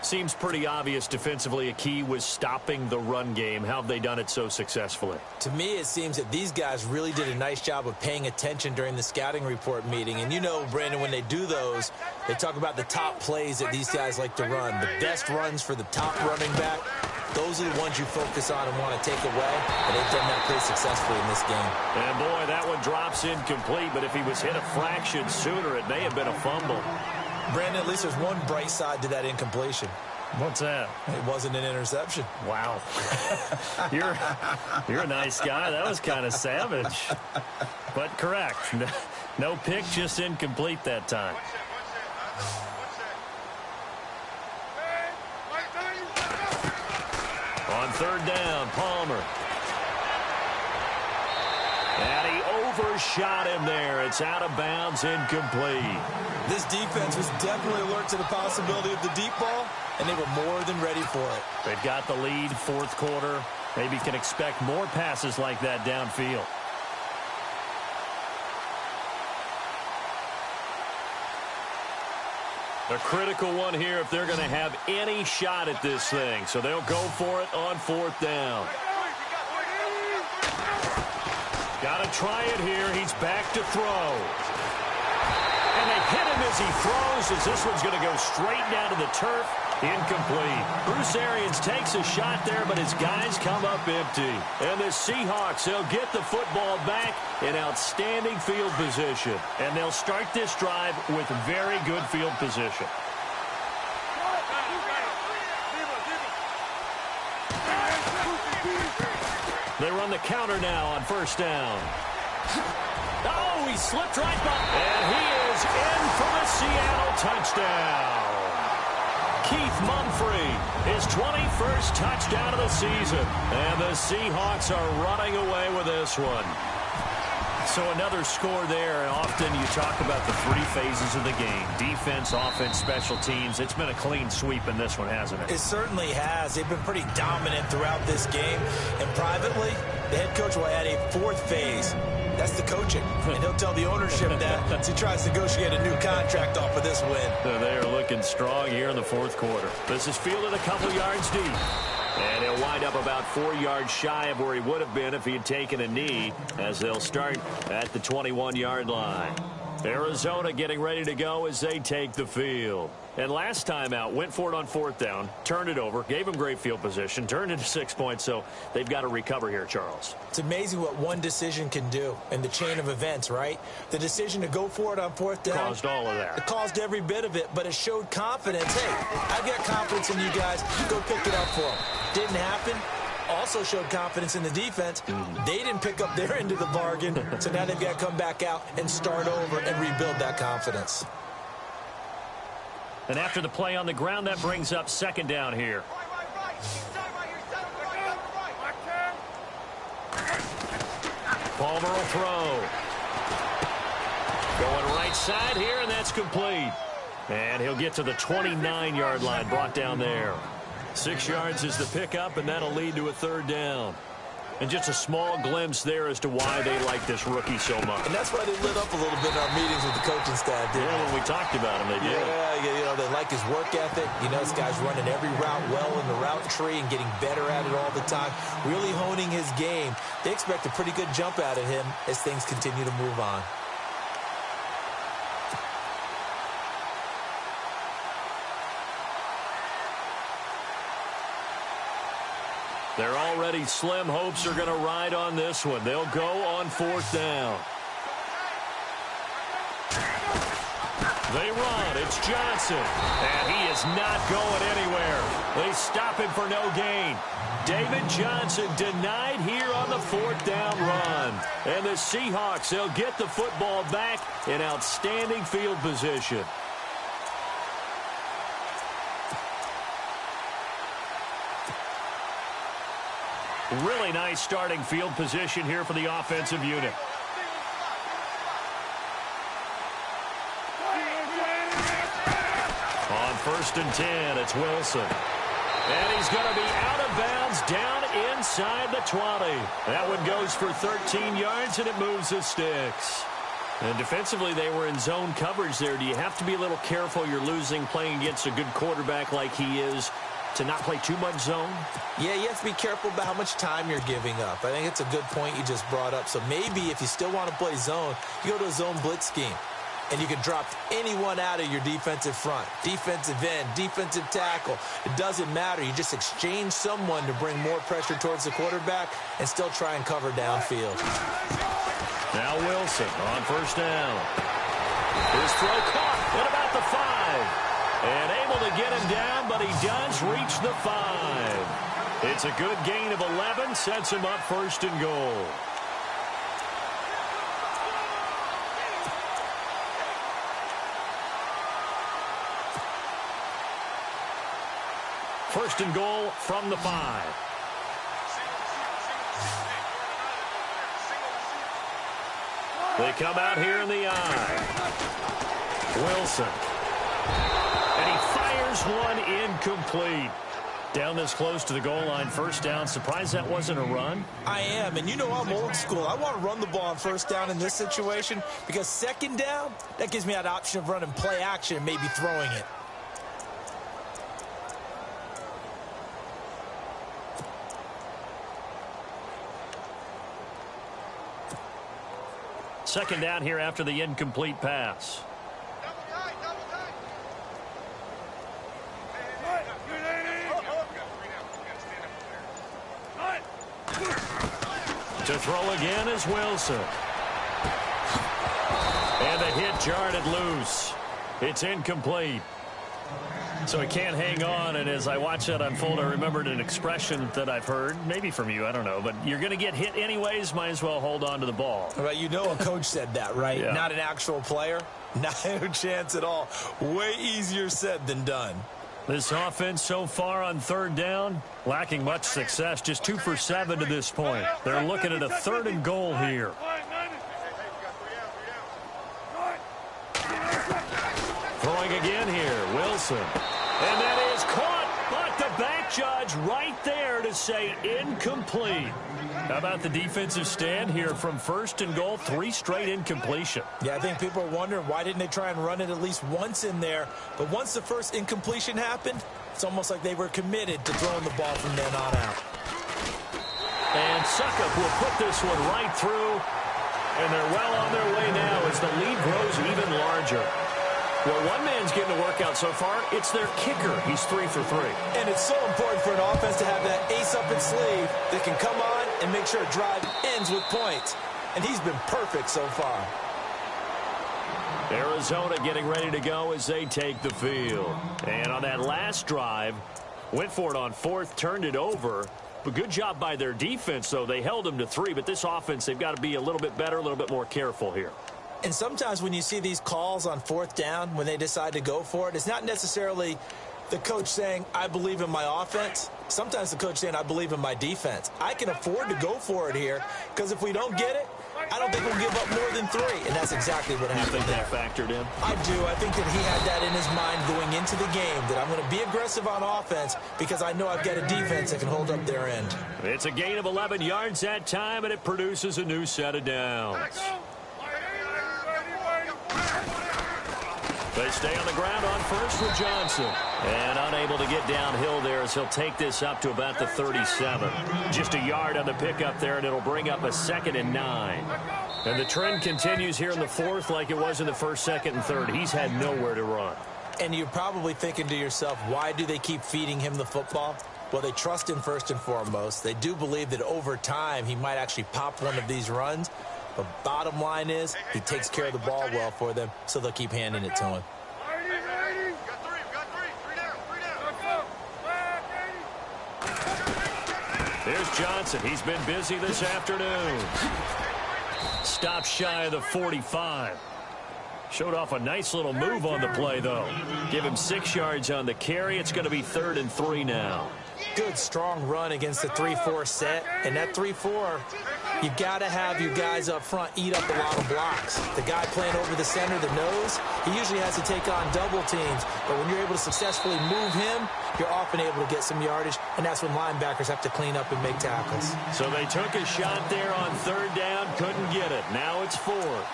Seems pretty obvious defensively a key was stopping the run game. How have they done it so successfully? To me, it seems that these guys really did a nice job of paying attention during the scouting report meeting. And you know, Brandon, when they do those, they talk about the top plays that these guys like to run. The best runs for the top running back, those are the ones you focus on and want to take away. And they've done that pretty successfully in this game. And boy, that one drops incomplete. But if he was hit a fraction sooner, it may have been a fumble. Brandon, at least there's one bright side to that incompletion. What's that? It wasn't an interception. Wow. You're a nice guy. That was kind of savage. But correct. No pick, just incomplete that time. On 3rd down, Palmer. And he overshot him there. It's out of bounds, incomplete. This defense was definitely alert to the possibility of the deep ball, and they were more than ready for it. They've got the lead, 4th quarter. Maybe can expect more passes like that downfield. A critical one here if they're going to have any shot at this thing. So they'll go for it on 4th down. Got to try it here. He's back to throw. And they hit him as he throws, as this one's going to go straight down to the turf. Incomplete. Bruce Arians takes a shot there, but his guys come up empty. And the Seahawks, they'll get the football back in outstanding field position. And they'll start this drive with very good field position. They run the counter now on first down. Oh, he slipped right by. And he is in for the Seattle touchdown. Keith Mumphrey, his 21st touchdown of the season. And the Seahawks are running away with this one. So another score there, and often you talk about the three phases of the game. Defense, offense, special teams. It's been a clean sweep in this one, hasn't it? It certainly has. They've been pretty dominant throughout this game. And privately, the head coach will add a fourth phase. That's the coaching. And he'll tell the ownership that as he tries to negotiate a new contract off of this win. They are looking strong here in the fourth quarter. This is fielded a couple yards deep. And he'll wind up about 4 yards shy of where he would have been if he had taken a knee, as they'll start at the 21-yard line. Arizona getting ready to go as they take the field. And last time out, went for it on fourth down, turned it over, gave them great field position, turned into 6 points, so they've got to recover here, Charles. It's amazing what one decision can do in the chain of events, right? The decision to go for it on fourth down. Caused all of that. It caused every bit of it, but it showed confidence. Hey, I've got confidence in you guys. Go pick it up for them. Didn't happen. Also showed confidence in the defense. They didn't pick up their end of the bargain, so now they've got to come back out and start over and rebuild that confidence. And after the play on the ground, that brings up second down here. Palmer will throw. Going right side here, and that's complete. And he'll get to the 29-yard line, brought down there. 6 yards is the pickup, and that'll lead to a third down. And just a small glimpse there as to why they like this rookie so much. And that's why they lit up a little bit in our meetings with the coaching staff, didn't when we talked about him, they did. Yeah, you know, they like his work ethic. You know, this guy's running every route well in the route tree and getting better at it all the time, really honing his game. They expect a pretty good jump out of him as things continue to move on. They're already slim hopes are going to ride on this one. They'll go on fourth down. They run. It's Johnson. And he is not going anywhere. They stop him for no gain. David Johnson denied here on the fourth down run. And the Seahawks, they'll get the football back in outstanding field position. Really nice starting field position here for the offensive unit. On first and 10, it's Wilson. And he's going to be out of bounds down inside the 20. That one goes for 13 yards, and it moves the sticks. And defensively, they were in zone coverage there. Do you have to be a little careful? You're losing playing against a good quarterback like he is, to not play too much zone? Yeah, you have to be careful about how much time you're giving up. I think it's a good point you just brought up. So maybe if you still want to play zone, you go to a zone blitz scheme. And you can drop anyone out of your defensive front. Defensive end, defensive tackle. It doesn't matter. You just exchange someone to bring more pressure towards the quarterback and still try and cover downfield. Now Wilson on first down. His throw caught at about the 5. And able to get him down, but he does reach the 5. It's a good gain of 11, sets him up first and goal. First and goal from the 5. They come out here in the eye. Wilson. And he fires one incomplete. Down this close to the goal line, first down. Surprised that wasn't a run? I am, and you know I'm old school. I want to run the ball on first down in this situation because second down, that gives me that option of running play action and maybe throwing it. Second down here after the incomplete pass. To throw again is Wilson. And the hit jarred it loose. It's incomplete. So he can't hang on, and as I watch that unfold, I remembered an expression that I've heard, maybe from you, I don't know, but you're going to get hit anyways, might as well hold on to the ball. Right, you know a coach said that, right? Yeah. Not an actual player. Not a chance at all. Way easier said than done. This offense so far on third down, lacking much success, just 2 for 7 to this point. They're looking at a 3rd and goal here. Throwing again here, Wilson. And that is caught, but the back judge right there to say incomplete. How about the defensive stand here from 1st and goal, 3 straight incompletion. Yeah, I think people are wondering why didn't they try and run it at least once in there. But once the first incompletion happened, it's almost like they were committed to throwing the ball from then on out. And Suckup will put this one right through. And they're well on their way now as the lead grows even larger. Well, one man's getting the workout so far. It's their kicker. He's 3 for 3. And it's so important for an offense to have that ace up its sleeve that can come on and make sure a drive ends with points. And he's been perfect so far. Arizona getting ready to go as they take the field. And on that last drive, went for it on 4th, turned it over. But good job by their defense, though. They held them to 3, but this offense, they've got to be a little bit better, a little bit more careful here. And sometimes when you see these calls on 4th down, when they decide to go for it, it's not necessarily the coach saying, I believe in my offense. Sometimes the coach saying, I believe in my defense. I can afford to go for it here because if we don't get it, I don't think we'll give up more than 3. And that's exactly what happened there. You think there. that factored in? I do. I think that he had that in his mind going into the game, that I'm going to be aggressive on offense because I know I've got a defense that can hold up their end. It's a gain of 11 yards that time, and it produces a new set of downs. They stay on the ground on first with Johnson. And unable to get downhill there as he'll take this up to about the 37. Just a yard on the pickup there, and it'll bring up a 2nd and 9. And the trend continues here in the 4th like it was in the 1st, 2nd, and 3rd. He's had nowhere to run. And you're probably thinking to yourself, why do they keep feeding him the football? Well, they trust him first and foremost. They do believe that over time he might actually pop one of these runs. But bottom line is he takes care of the ball well for them, so they'll keep handing it to him. There's Johnson. He's been busy this afternoon. Stop shy of the 45. Showed off a nice little move on the play, though. Give him 6 yards on the carry. It's going to be 3rd and 3 now. Good, strong run against the 3-4 set. And that 3-4, you got to have your guys up front eat up a lot of blocks. The guy playing over the center, the nose, he usually has to take on double teams. But when you're able to successfully move him, you're often able to get some yardage. And that's when linebackers have to clean up and make tackles. So they took a shot there on 3rd down, couldn't get it. Now it's 4th.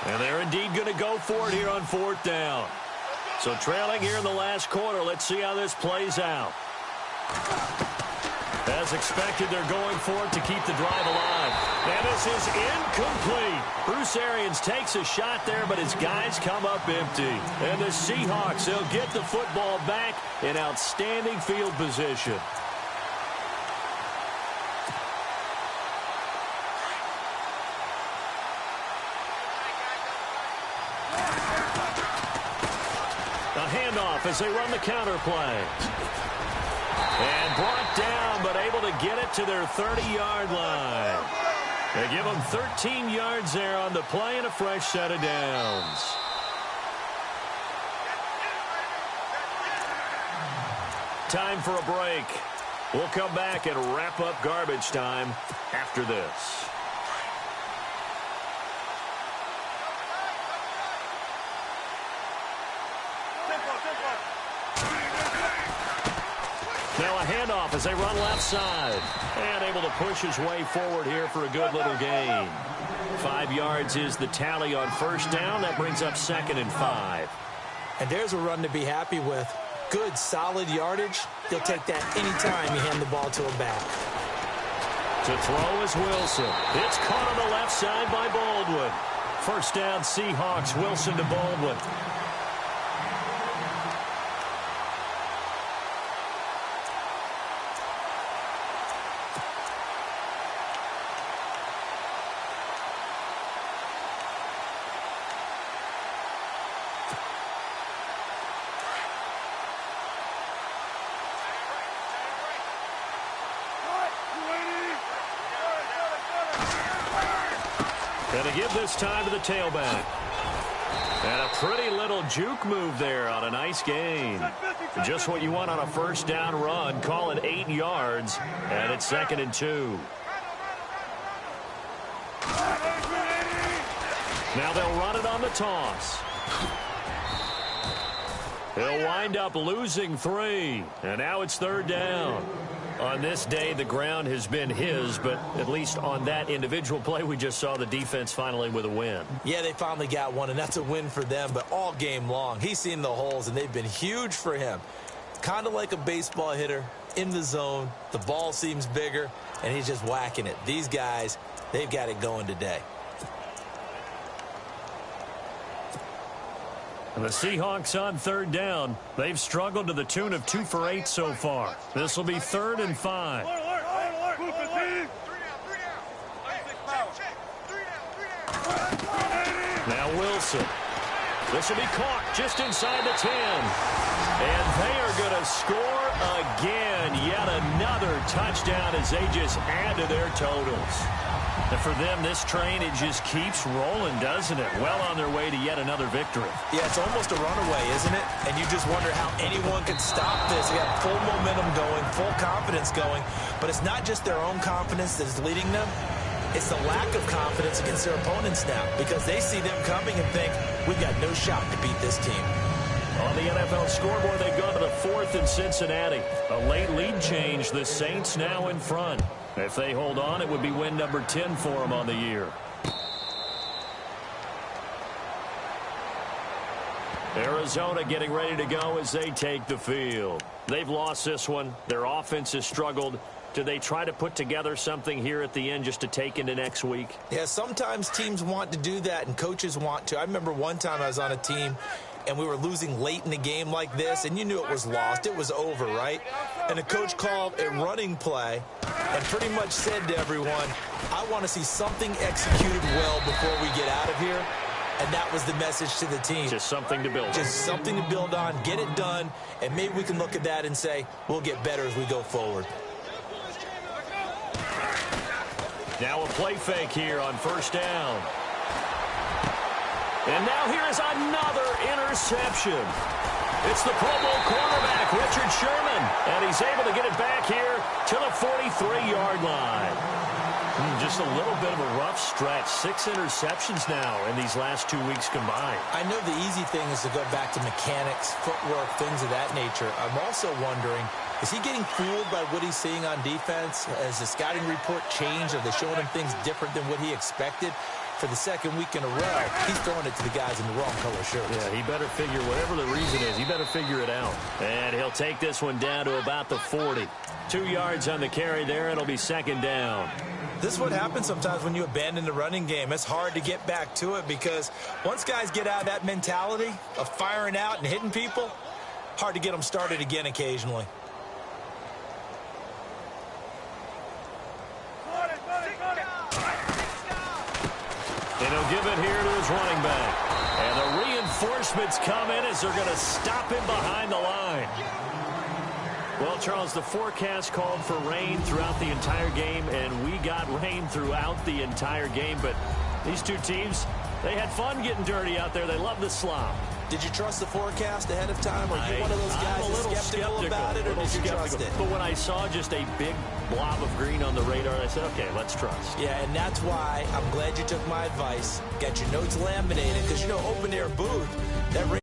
And they're indeed going to go for it here on 4th down. So trailing here in the last quarter. Let's see how this plays out. As expected, they're going for it to keep the drive alive. And this is incomplete. Bruce Arians takes a shot there, but his guys come up empty. And the Seahawks, they'll get the football back in outstanding field position. As they run the counter play. And brought down, but able to get it to their 30-yard line. They give them 13 yards there on the play and a fresh set of downs. Time for a break. We'll come back and wrap up garbage time after this. Now a handoff as they run left side. And able to push his way forward here for a good little gain. 5 yards is the tally on 1st down. That brings up 2nd and 5. And there's a run to be happy with. Good, solid yardage. They'll take that anytime you hand the ball to a back. To throw is Wilson. It's caught on the left side by Baldwin. 1st down, Seahawks. Wilson to Baldwin. And to give this time to the tailback. And a pretty little juke move there on a nice gain. Just what you want on a first down run. Call it 8 yards. And it's 2nd and 2. Now they'll run it on the toss. He'll wind up losing 3. And now it's 3rd down. On this day, the ground has been his, but at least on that individual play, we just saw the defense finally with a win. Yeah, they finally got one, and that's a win for them, but all game long, he's seen the holes, and they've been huge for him. Kind of like a baseball hitter in the zone. The ball seems bigger, and he's just whacking it. These guys, they've got it going today. And the Seahawks on 3rd down. They've struggled to the tune of 2 for 8 so far. This will be 3rd and 5. Now Wilson. This will be caught just inside the 10. And they are going to score again. Yet another touchdown as they just add to their totals. And for them, this train, it just keeps rolling, doesn't it? Well on their way to yet another victory. Yeah, it's almost a runaway, isn't it? And you just wonder how anyone could stop this. They got full momentum going, full confidence going. But it's not just their own confidence that's leading them. It's the lack of confidence against their opponents now, because they see them coming and think, we've got no shot to beat this team. On the NFL scoreboard, they've gone to the 4th in Cincinnati. A late lead change. The Saints now in front. If they hold on, it would be win number 10 for them on the year. Arizona getting ready to go as they take the field. They've lost this one. Their offense has struggled. Do they try to put together something here at the end just to take into next week? Yeah, sometimes teams want to do that and coaches want to. I remember one time I was on a team and we were losing late in the game like this, and you knew it was lost. It was over, right? And the coach called a running play and pretty much said to everyone, I want to see something executed well before we get out of here. And that was the message to the team. Just something to build on. Just something to build on, get it done, and maybe we can look at that and say, we'll get better as we go forward. Now a play fake here on 1st down. And now here is another interception. It's the Pro Bowl cornerback, Richard Sherman. And he's able to get it back here to the 43-yard line. Just a little bit of a rough stretch. 6 interceptions now in these last 2 weeks combined. I know the easy thing is to go back to mechanics, footwork, things of that nature. I'm also wondering, is he getting fooled by what he's seeing on defense? Has the scouting report changed? Are they showing him things different than what he expected? For the 2nd week in a row, he's throwing it to the guys in the wrong color shirts. Yeah, he better figure, whatever the reason is, he better figure it out. And he'll take this one down to about the 40. 2 yards on the carry there. It'll be 2nd down. This is what happens sometimes when you abandon the running game. It's hard to get back to it because once guys get out of that mentality of firing out and hitting people, hard to get them started again occasionally. And he'll give it here to his running back. And the reinforcements come in as they're going to stop him behind the line. Well, Charles, the forecast called for rain throughout the entire game, and we got rain throughout the entire game. But these two teams, they had fun getting dirty out there. They love the slop. Did you trust the forecast ahead of time? Or are you one of those guys I'm a little skeptical about it, or did you trust it? But when I saw just a big blob of green on the radar, I said, okay, let's trust. Yeah, and that's why I'm glad you took my advice. Got your notes laminated, because, you know, open-air booth, that